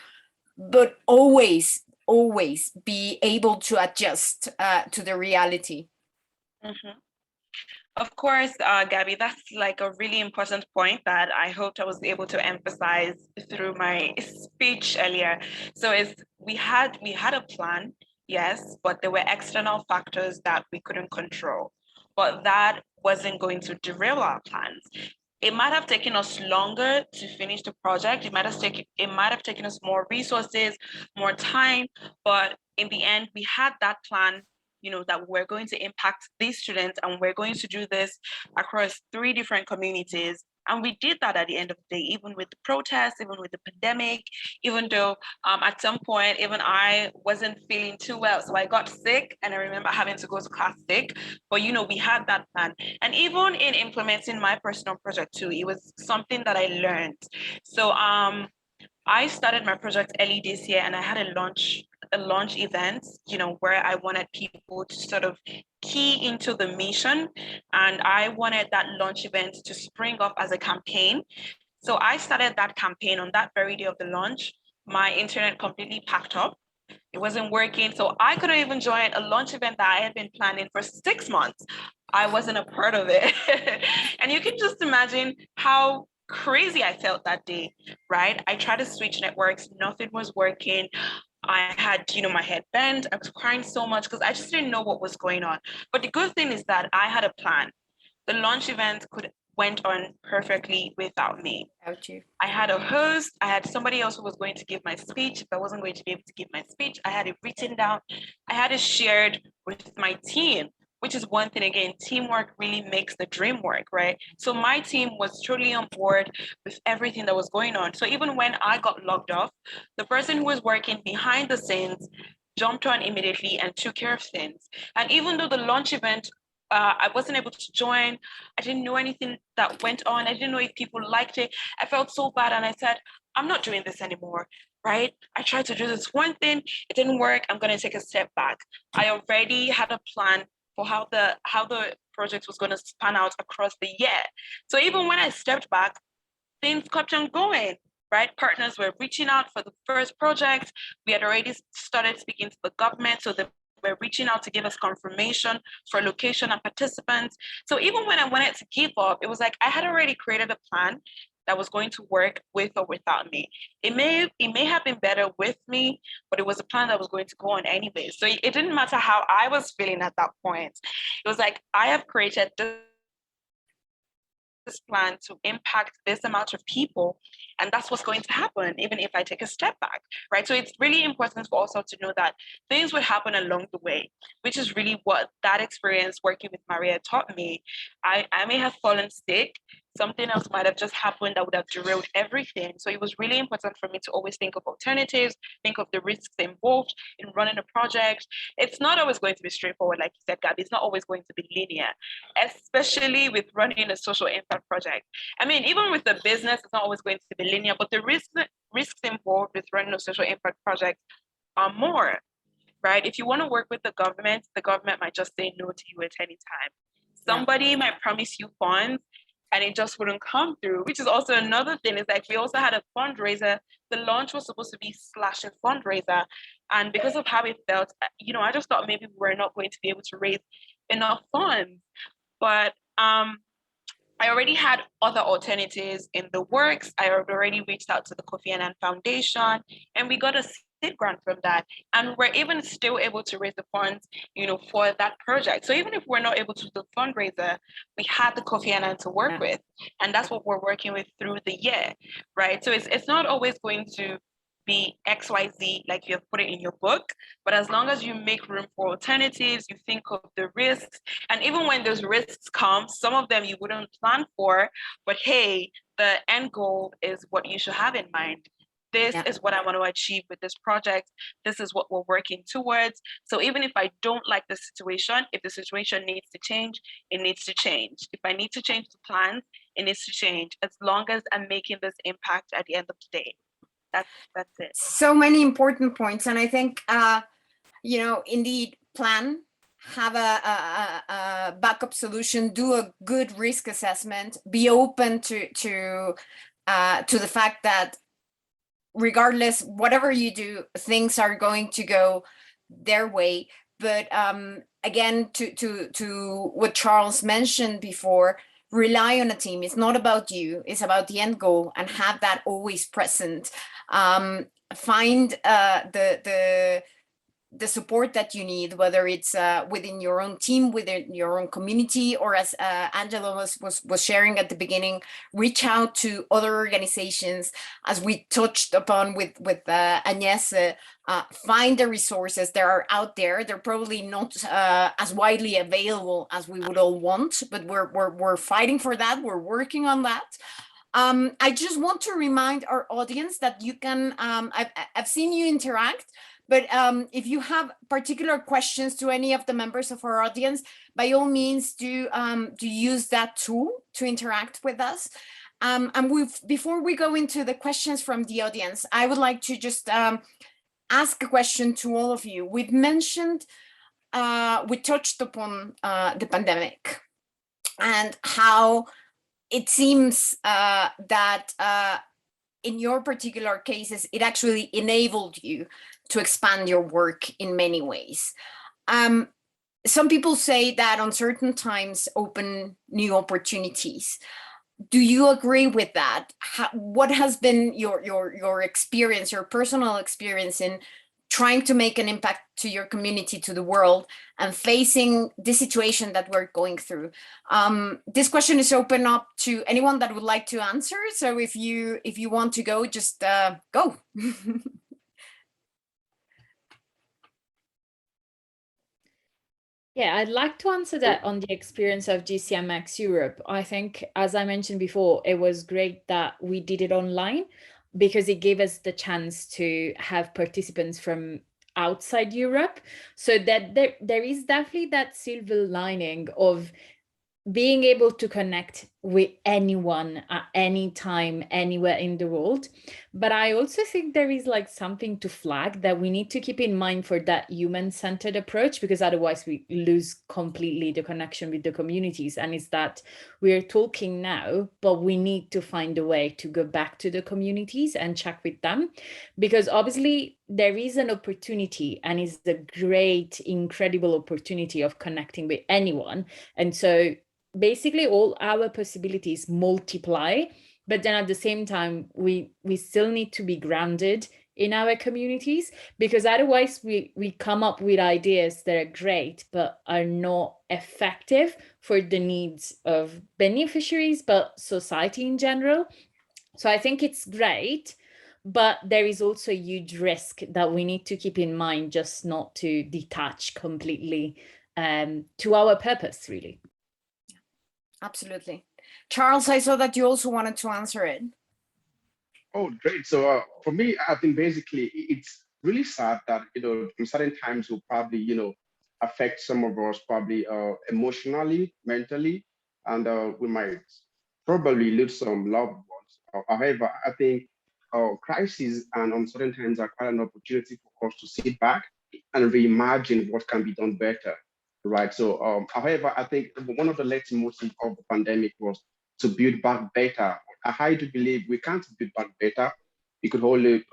but always be able to adjust to the reality. Mm-hmm. Of course, Gabby, that's like a really important point that I hoped I was able to emphasize through my speech earlier. So we had a plan, yes, but there were external factors that we couldn't control. But that wasn't going to derail our plans. It might have taken us longer to finish the project. It might have taken us more resources, more time, but in the end, we had that plan, that we're going to impact these students, and we're going to do this across 3 different communities. And we did that at the end of the day, even with the protests, even with the pandemic, even though at some point, even I wasn't feeling too well. So I got sick, and I remember having to go to class sick, but we had that plan. And even in implementing my personal project too, it was something that I learned. So I started my project early this year, and I had a launch event, where I wanted people to sort of key into the mission, and I wanted that launch event to spring off as a campaign. So I started that campaign on that very day of the launch. My internet completely packed up. It wasn't working, so I couldn't even join a launch event that I had been planning for 6 months. I wasn't a part of it. And you can just imagine how crazy I felt that day, right? I tried to switch networks, nothing was working. I had, my head bent. I was crying so much because I just didn't know what was going on. But the good thing is that I had a plan. The launch event went on perfectly without me. Without you. I had a host. I had somebody else who was going to give my speech. If I wasn't going to be able to give my speech, I had it written down. I had it shared with my team, which is one thing. Again, teamwork really makes the dream work, right? So my team was totally on board with everything that was going on. So even when I got logged off, the person who was working behind the scenes jumped on immediately and took care of things. And even though the launch event, I wasn't able to join, I didn't know anything that went on. I didn't know if people liked it. I felt so bad, and I said, I'm not doing this anymore, right? I tried to do this one thing, it didn't work. I'm going to take a step back. I already had a plan for how the project was going to span out across the year. So even when I stepped back, things kept on going, right? Partners were reaching out for the first project. We had already started speaking to the government, so they were reaching out to give us confirmation for location and participants. So even when I wanted to give up, it was like I had already created a plan that was going to work with or without me. It may have been better with me, but it was a plan that was going to go on anyway. So it didn't matter how I was feeling at that point. It was like, I have created this plan to impact this amount of people, and that's what's going to happen even if I take a step back, right? So it's really important for us all to know that things would happen along the way, which is really what that experience working with Maria taught me. I may have fallen sick, something else might have just happened that would have derailed everything. So it was really important for me to always think of alternatives, think of the risks involved in running a project. It's not always going to be straightforward, like you said, Gabby. It's not always going to be linear, especially with running a social impact project. I mean, even with the business, it's not always going to be linear, but the risks risks involved with running a social impact project are more, right? If you want to work with the government might just say no to you at any time. Somebody might promise you funds and it just wouldn't come through, which is also another thing. Is like we also had a fundraiser. The launch was supposed to be / a fundraiser. And because of how it felt, I just thought maybe we're not going to be able to raise enough funds. But I already had other alternatives in the works. I had already reached out to the Kofi Annan Foundation, and we got a seed grant from that. And we're even still able to raise the funds, for that project. So even if we're not able to do the fundraiser, we had the Kofi Annan to work with, and that's what we're working with through the year, right? So it's not always going to be XYZ like you have put it in your book, but as long as you make room for alternatives, you think of the risks, and even when those risks come, some of them you wouldn't plan for, but hey, the end goal is what you should have in mind. This is what I want to achieve with this project. This is what we're working towards. So even if I don't like the situation, if the situation needs to change, it needs to change. If I need to change the plans, it needs to change, as long as I'm making this impact at the end of the day. That's it. So many important points, and I think indeed, plan, have a backup solution, do a good risk assessment, be open to the fact that regardless, whatever you do, things are going to go their way. But again, to what Charles mentioned before, rely on a team. It's not about you, it's about the end goal, and have that always present. Find the support that you need, whether it's within your own team, within your own community, or as Angela was sharing at the beginning, reach out to other organizations, as we touched upon with Agnes. Find the resources that are out there. They're probably not as widely available as we would all want, but we're fighting for that. We're working on that. I just want to remind our audience that you can, I've seen you interact, but if you have particular questions to any of the members of our audience, by all means, do use that tool to interact with us. And before we go into the questions from the audience, I would like to just ask a question to all of you. We've mentioned, we touched upon the pandemic and how it seems that in your particular cases, it actually enabled you to expand your work in many ways. Some people say that uncertain times open new opportunities. Do you agree with that? What has been your experience, your personal experience in trying to make an impact to your community, to the world, and facing the situation that we're going through? This question is open up to anyone that would like to answer. So if you want to go, just go. Yeah, I'd like to answer that on the experience of GCMX Europe. I think, as I mentioned before, it was great that we did it online, because it gave us the chance to have participants from outside Europe. So that there is definitely that silver lining of being able to connect with anyone at any time, anywhere in the world. But I also think there is like something to flag that we need to keep in mind for that human-centered approach, because otherwise we lose completely the connection with the communities. And it's that we're talking now, but we need to find a way to go back to the communities and check with them, because obviously there is an opportunity, and it's a great, incredible opportunity of connecting with anyone. And so basically all our possibilities multiply, but then at the same time we still need to be grounded in our communities, because otherwise we come up with ideas that are great but are not effective for the needs of beneficiaries but society in general. So I think it's great, but there is also a huge risk that we need to keep in mind, just not to detach completely to our purpose, really. Absolutely. Charles, I saw that you also wanted to answer it. Oh, great. So for me, I think basically it's really sad that, certain times will probably, affect some of us probably emotionally, mentally, and we might probably lose some loved ones. However, I think crises and uncertain times are quite an opportunity for us to sit back and reimagine what can be done better, right? So, however, I think one of the leading motives of the pandemic was to build back better. I do believe we can't build back better. We could only,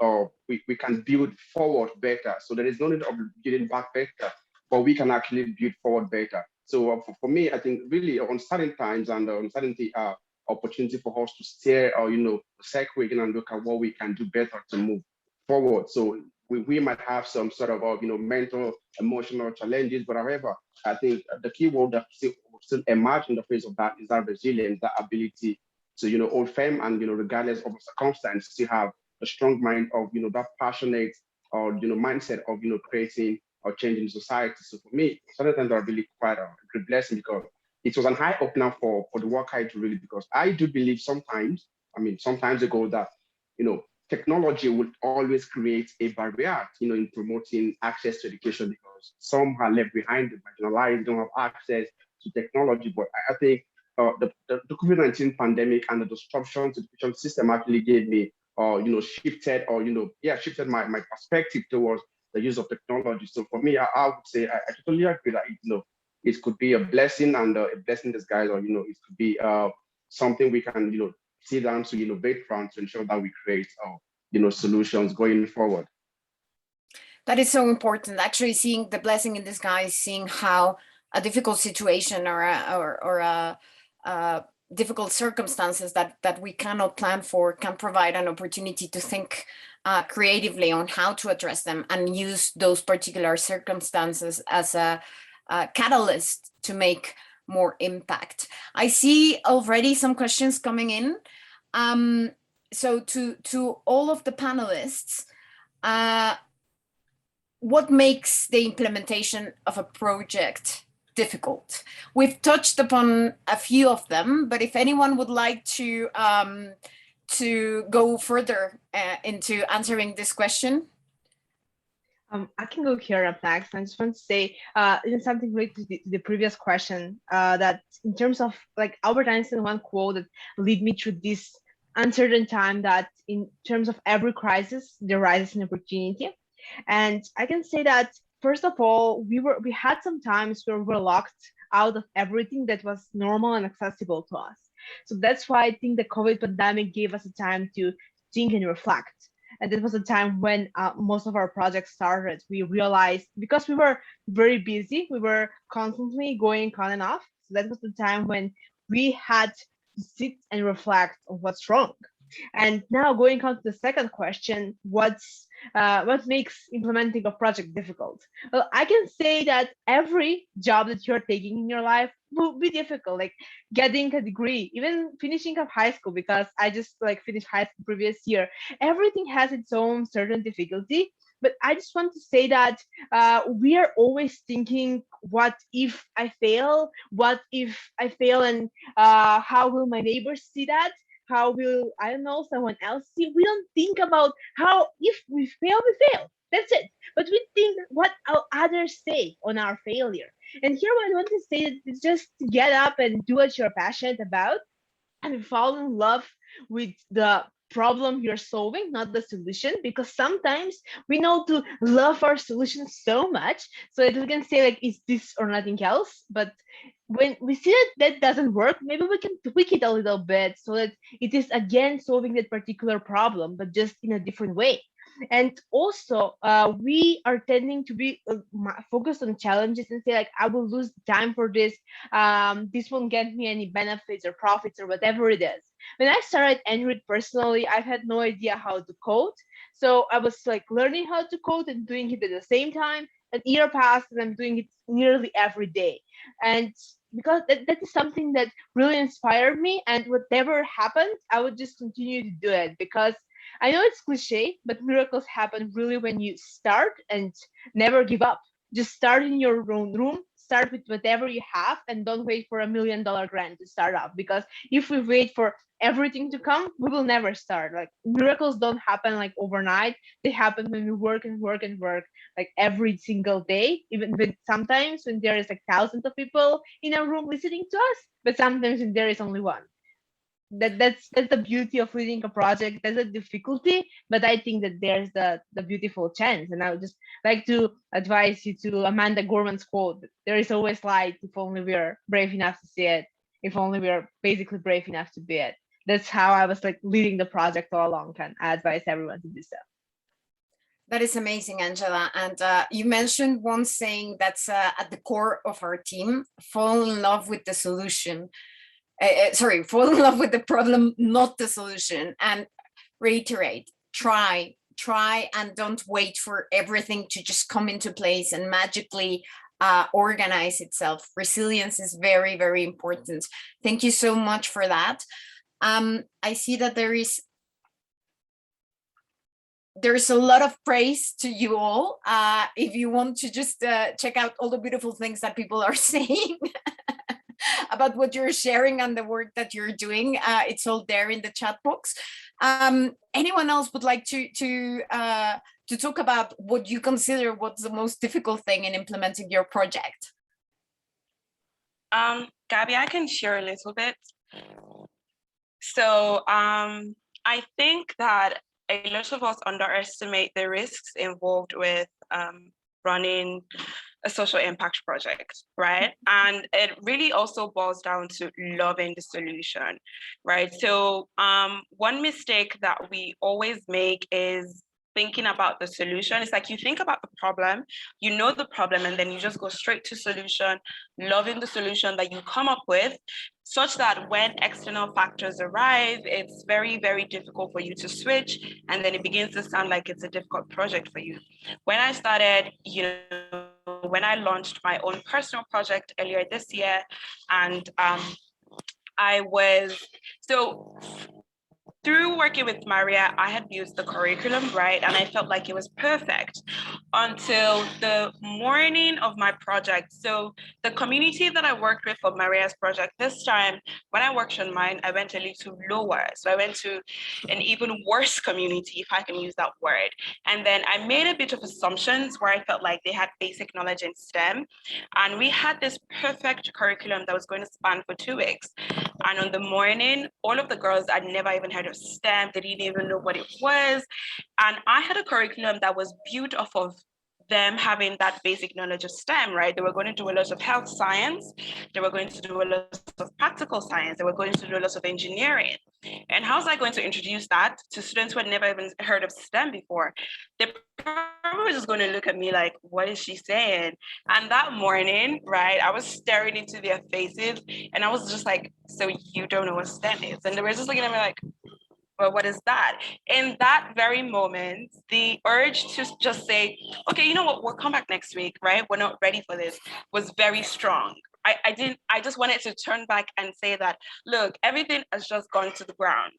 we can build forward better. So there is no need of building back better, but we can actually build forward better. So for me, I think really uncertain times and uncertainty are opportunity for us to steer or, circle and look at what we can do better to move forward. So we might have some sort of, mental, emotional challenges, but however, I think the key word that still emerge in the face of that is that resilience, that ability to, hold firm and, regardless of the circumstance, still have a strong mind of, that passionate or, mindset of, creating or changing society. So for me, sometimes are really quite a great blessing because it was an eye opener for the work I do really, because I do believe sometimes, sometimes ago that, technology would always create a barrier, in promoting access to education because some are left behind, marginalized, don't have access to technology. But I think the COVID-19 pandemic and the disruption to the education system actually gave me, shifted my perspective towards the use of technology. So for me, I would say I totally agree that, it could be a blessing and a blessing in disguise, or, it could be something we can, sit down to innovate from to ensure that we create, solutions going forward. That is so important. Actually, seeing the blessing in disguise, seeing how a difficult situation or a difficult circumstances that we cannot plan for can provide an opportunity to think creatively on how to address them and use those particular circumstances as a catalyst to make more impact. I see already some questions coming in. So to all of the panelists, what makes the implementation of a project difficult? We've touched upon a few of them, but if anyone would like to go further into answering this question. I can go here up next. I just want to say, something related to the previous question, that in terms of like Albert Einstein, one quote that lead me through this uncertain time, that in terms of every crisis, there rises an opportunity. And I can say that, first of all, we had some times where we were locked out of everything that was normal and accessible to us. So that's why I think the COVID pandemic gave us a time to think and reflect. And that was a time when most of our projects started. We realized, because we were very busy, we were constantly going on and off. So that was the time when we had to sit and reflect on what's wrong. And now going on to the second question, what makes implementing a project difficult? Well, I can say that every job that you're taking in your life will be difficult, like getting a degree, even finishing up high school, because I just finished high school previous year. Everything has its own certain difficulty. But I just want to say that we are always thinking, what if I fail? What if I fail, and how will my neighbors see that? How will, I don't know, someone else see? We don't think about how, if we fail, we fail. That's it. But we think what others say on our failure. And here what I want to say is just get up and do what you're passionate about and fall in love with the problem you're solving, not the solution, because sometimes we know to love our solution so much so that we can say like, is this or nothing else? But when we see that doesn't work, maybe we can tweak it a little bit so that it is again solving that particular problem, but just in a different way. And also, we are tending to be focused on challenges and say like, I will lose time for this. This won't get me any benefits or profits or whatever it is. When I started Android personally, I had no idea how to code. So I was like learning how to code and doing it at the same time. An year passed and I'm doing it nearly every day. And because that is something that really inspired me, and whatever happened, I would just continue to do it, because I know it's cliche, but miracles happen really when you start and never give up. Just start in your own room, start with whatever you have, and don't wait for $1 million grant to start off. Because if we wait for everything to come, we will never start. Like, miracles don't happen like overnight. They happen when we work and work and work, like every single day, even when sometimes when there is like thousands of people in a room listening to us, but sometimes when there is only one. that's the beauty of leading a project. There's a difficulty, but I think that there's the beautiful chance. And I would just like to advise you to Amanda Gorman's quote: "There is always light if only we are brave enough to see it. If only we are basically brave enough to be it." That's how I was like leading the project all along, and I advise everyone to do so. That is amazing, Angela. And you mentioned one saying that's at the core of our team: fall in love with the solution. Sorry, fall in love with the problem, not the solution. And reiterate, try, and don't wait for everything to just come into place and magically organize itself. Resilience is very, very important. Thank you so much for that. I see that there's a lot of praise to you all. If you want to just check out all the beautiful things that people are saying about what you're sharing and the work that you're doing, it's all there in the chat box. Anyone else would like to talk about what you consider what's the most difficult thing in implementing your project? Gabby, I can share a little bit. So I think that a lot of us underestimate the risks involved with running a social impact project, right? And it really also boils down to loving the solution, right? So one mistake that we always make is thinking about the solution. It's like you think about the problem, you know the problem, and then you just go straight to solution, loving the solution that you come up with, such that when external factors arrive, it's very, very difficult for you to switch, and then it begins to sound like it's a difficult project for you. When I started, when I launched my own personal project earlier this year, and through working with Maria, I had built the curriculum, right? And I felt like it was perfect until the morning of my project. So the community that I worked with for Maria's project this time, when I worked on mine, I went a little lower. So I went to an even worse community, if I can use that word. And then I made a bit of assumptions where I felt like they had basic knowledge in STEM. And we had this perfect curriculum that was going to span for 2 weeks. And on the morning, all of the girls had never even heard of STEM. They didn't even know what it was. And I had a curriculum that was built off of them having that basic knowledge of STEM, right? They were going to do a lot of health science. They were going to do a lot of practical science. They were going to do a lot of engineering. And how was I going to introduce that to students who had never even heard of STEM before? They probably just going to look at me like, what is she saying? And that morning, right, I was staring into their faces and I was just like, so you don't know what STEM is? And they were just looking at me like, well, what is that? In that very moment, the urge to just say, okay, you know what, we'll come back next week, right? We're not ready for this, was very strong. I just wanted to turn back and say that, look, everything has just gone to the ground.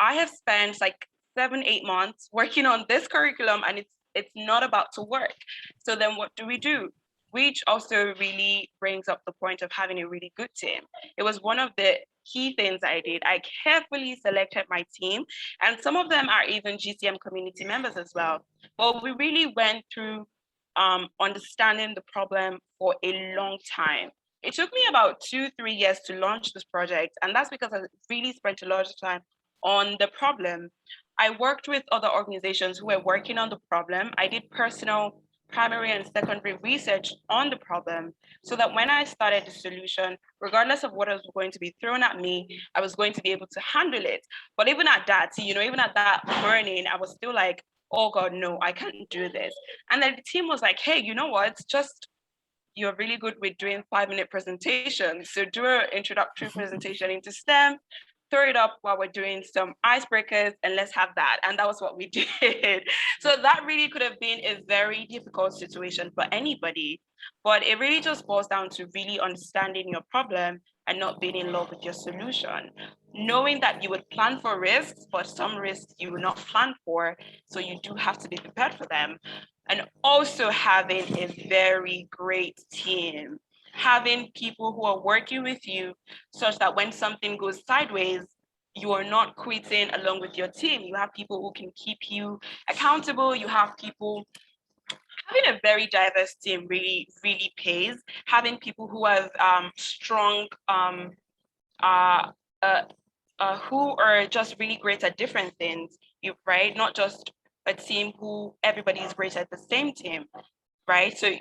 I have spent like 7-8 months working on this curriculum and it's not about to work. So then what do? Which also really brings up the point of having a really good team. It was one of the key things I did. I carefully selected my team, and some of them are even GCM community members as well. But we really went through understanding the problem for a long time. It took me about 2-3 years to launch this project, and that's because I really spent a lot of time on the problem. I worked with other organizations who were working on the problem. I did personal primary and secondary research on the problem so that when I started the solution, regardless of what was going to be thrown at me, I was going to be able to handle it. But even at that, even at that burning, I was still like, oh God, no, I can't do this. And then the team was like, hey, you know what? Just you're really good with doing 5-minute presentations. So do an introductory presentation into STEM, throw it up while we're doing some icebreakers, and let's have that. And that was what we did. So that really could have been a very difficult situation for anybody, but it really just boils down to really understanding your problem and not being in love with your solution. Knowing that you would plan for risks, but some risks you will not plan for, so you do have to be prepared for them. And also having a very great team, having people who are working with you such that when something goes sideways, you are not quitting along with your team. You have people who can keep you accountable. You have people. Having a very diverse team really, really pays. Having people who have strong who are just really great at different things, right? Not just a team who everybody is great at the same team, right? So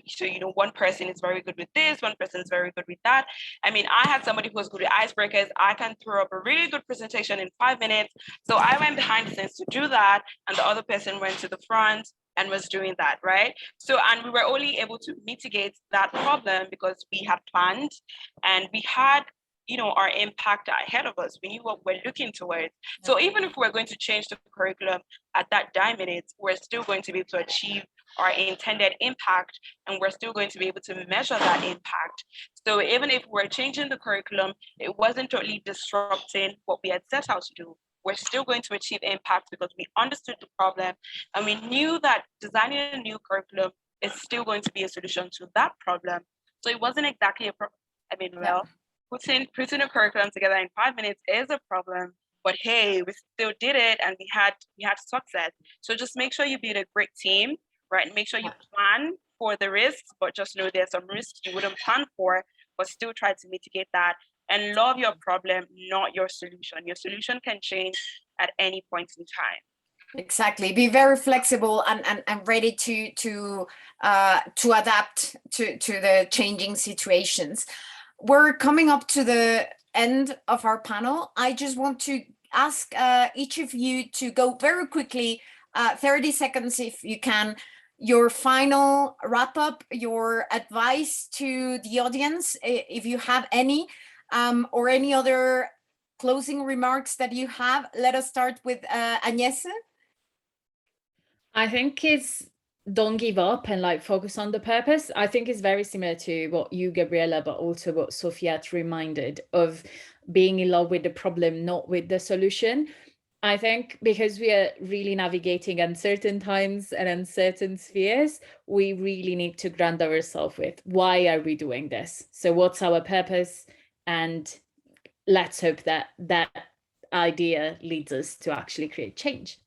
one person is very good with this, one person is very good with that. I mean, I had somebody who was good with icebreakers. I can throw up a really good presentation in 5 minutes. So I went behind the scenes to do that, and the other person went to the front and was doing that, right? So, and we were only able to mitigate that problem because we had planned and we had our impact ahead of us. We knew what we're looking towards. So even if we're going to change the curriculum at that minute, we're still going to be able to achieve our intended impact, and we're still going to be able to measure that impact. So even if we're changing the curriculum, it wasn't totally disrupting what we had set out to do. We're still going to achieve impact because we understood the problem and we knew that designing a new curriculum is still going to be a solution to that problem. So it wasn't exactly a problem. I mean, well, putting a curriculum together in 5 minutes is a problem, but hey, we still did it and we had success. So just make sure you build a great team, right? Make sure you plan for the risks, but just know there's some risks you wouldn't plan for, but still try to mitigate that. And love your problem, not your solution. Your solution can change at any point in time. Exactly. Be very flexible and ready to adapt to the changing situations. We're coming up to the end of our panel. I just want to ask each of you to go very quickly, 30 seconds if you can, your final wrap up, your advice to the audience, if you have any, or any other closing remarks that you have. Let us start with Agnese. I think it's don't give up and like focus on the purpose. I think it's very similar to what you, Gabriela, but also what Sophia reminded of, being in love with the problem, not with the solution. I think because we are really navigating uncertain times and uncertain spheres, we really need to ground ourselves with, why are we doing this? So what's our purpose? And let's hope that that idea leads us to actually create change.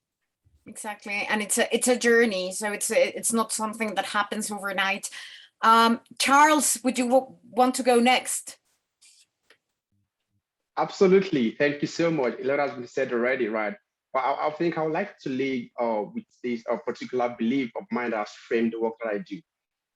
Exactly, and it's a journey, so it's not something that happens overnight. Charles, would you want to go next? Absolutely. Thank you so much. A lot has been said already, right? But I think I would like to lead with this particular belief of mine that's framed the work that I do.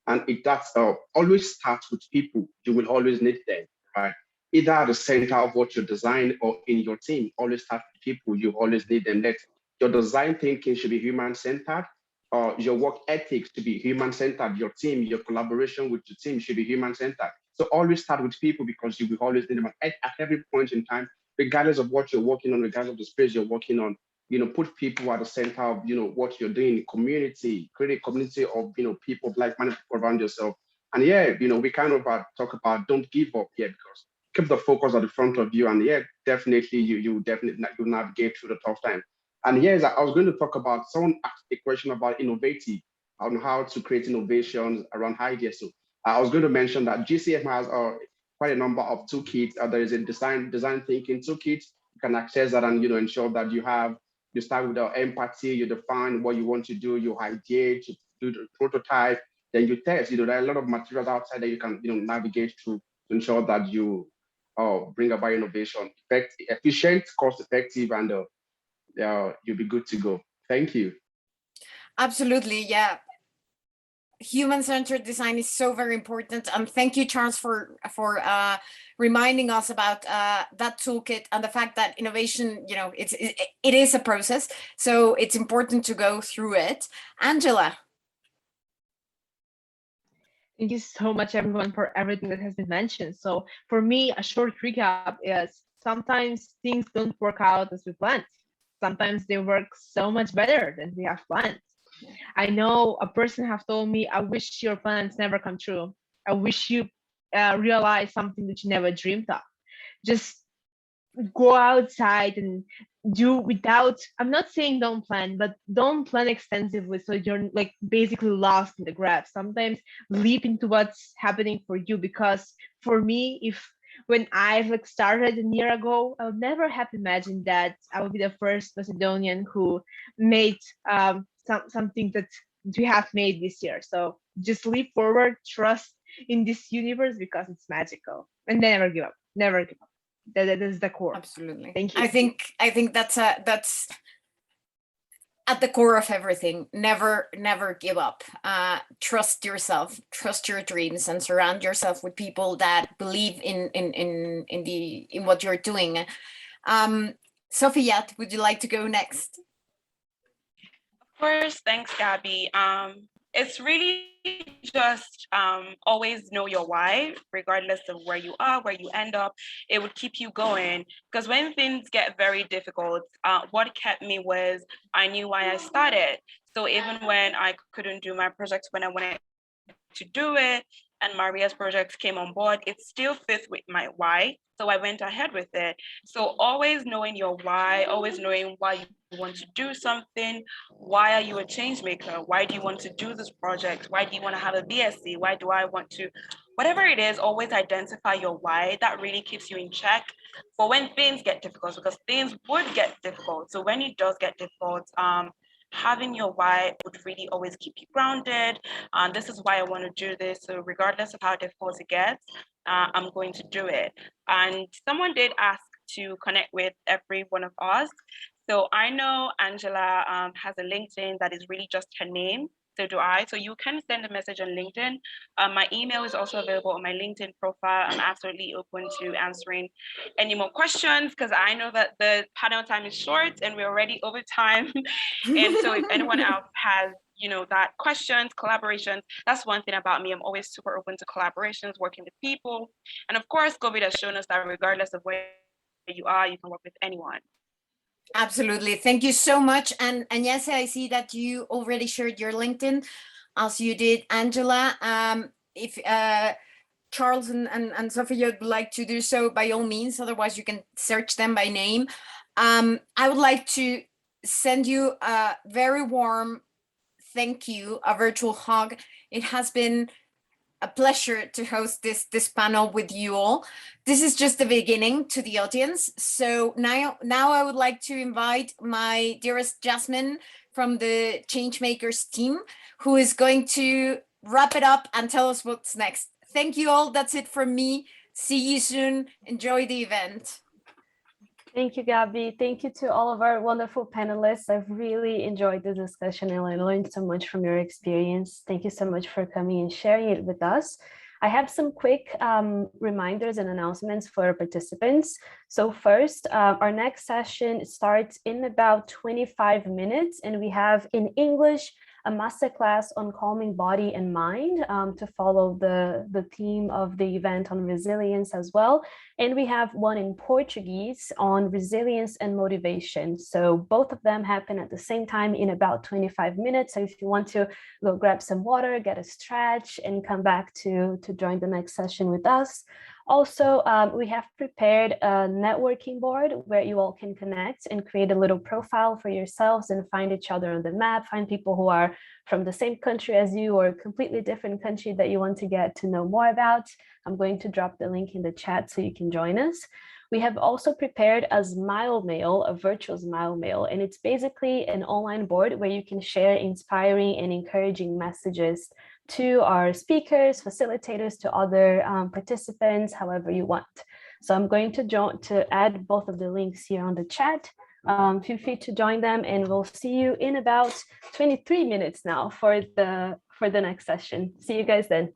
And that's always starts with people. You will always need them, right? Either at the center of what you design or in your team, always start with people. You always need them. That your design thinking should be human-centered, or your work ethics should be human-centered. Your team, your collaboration with your team should be human-centered. So always start with people because you will always need them at every point in time, regardless of what you're working on, regardless of the space you're working on. Put people at the center of, what you're doing, community, create a community of, people, like-minded people around yourself. And yeah, we kind of talk about don't give up here, because keep the focus at the front of you. And yeah, definitely, you navigate through the tough time. And yes, I was going to talk about, someone asked a question about innovative, on how to create innovations around ideas. So I was going to mention that GCM has quite a number of toolkits. There is a design thinking toolkit. You can access that and ensure that you start with the empathy, you define what you want to do, you ideate, you do the prototype, then you test. There are a lot of materials outside that you can navigate through to ensure that you bring about innovation, efficient, cost effective, and you'll be good to go. Thank you. Absolutely, yeah. Human-centered design is so very important, and thank you, Charles, for reminding us about that toolkit and the fact that innovation, it is a process, so it's important to go through it. Angela. Thank you so much, everyone, for everything that has been mentioned. So for me, a short recap is sometimes things don't work out as we planned. Sometimes they work so much better than we have planned. I know a person have told me, I wish your plans never come true. I wish you realize something that you never dreamed of. Just go outside and do without, I'm not saying don't plan, but don't plan extensively so you're like basically lost in the graph. Sometimes leap into what's happening for you, because for me, when I've started a year ago, I would never have imagined that I would be the first Macedonian who made something that we have made this year. So just leap forward, trust in this universe because it's magical, and never give up. Never give up. That is the core. Absolutely. Thank you. I think that's at the core of everything. Never give up. Trust yourself, trust your dreams, and surround yourself with people that believe in what you're doing. Sophia, would you like to go next? Of course, thanks, Gabby. It's really just always know your why, regardless of where you are, where you end up. It would keep you going. Because when things get very difficult, what kept me was I knew why I started. So even when I couldn't do my projects when I wanted to do it, and Maria's projects came on board, it still fits with my why. So I went ahead with it. So always knowing your why, always knowing why you want to do something. Why are you a change maker? Why do you want to do this project? Why do you want to have a BSc? Why do I want to? Whatever it is, always identify your why. That really keeps you in check for when things get difficult, because things would get difficult. So when it does get difficult, having your why would really always keep you grounded. This is why I want to do this. So regardless of how difficult it gets, I'm going to do it. And someone did ask to connect with every one of us. So I know Angela has a LinkedIn that is really just her name. So do I. So you can send a message on LinkedIn. My email is also available on my LinkedIn profile. I'm absolutely open to answering any more questions because I know that the panel time is short and we're already over time. And so if anyone else has, that questions, collaborations, that's one thing about me. I'm always super open to collaborations, working with people. And of course, COVID has shown us that regardless of where you are, you can work with anyone. Absolutely. Thank you so much. And yes, I see that you already shared your LinkedIn as you did, Angela. If Charles and Sophia would like to do so, by all means, otherwise you can search them by name. I would like to send you a very warm thank you, a virtual hug. It has been a pleasure to host this panel with you all. This is just the beginning to the audience. So now I would like to invite my dearest Jasmine from the Changemakers team, who is going to wrap it up and tell us what's next. Thank you all. That's it from me. See you soon. Enjoy the event. Thank you, Gabby. Thank you to all of our wonderful panelists. I've really enjoyed the discussion and I learned so much from your experience. Thank you so much for coming and sharing it with us. I have some quick reminders and announcements for participants. So first, our next session starts in about 25 minutes and we have in English a masterclass on calming body and mind to follow the theme of the event on resilience as well. And we have one in Portuguese on resilience and motivation. So both of them happen at the same time in about 25 minutes. So if you want to go grab some water, get a stretch and come back to join the next session with us. Also, we have prepared a networking board where you all can connect and create a little profile for yourselves and find each other on the map, find people who are from the same country as you or a completely different country that you want to get to know more about. I'm going to drop the link in the chat so you can join us. We have also prepared a Smile Mail, a virtual Smile Mail, and it's basically an online board where you can share inspiring and encouraging messages to our speakers, facilitators, to other participants, however you want. So I'm going to add both of the links here on the chat. Feel free to join them and we'll see you in about 23 minutes now for the next session. See you guys then.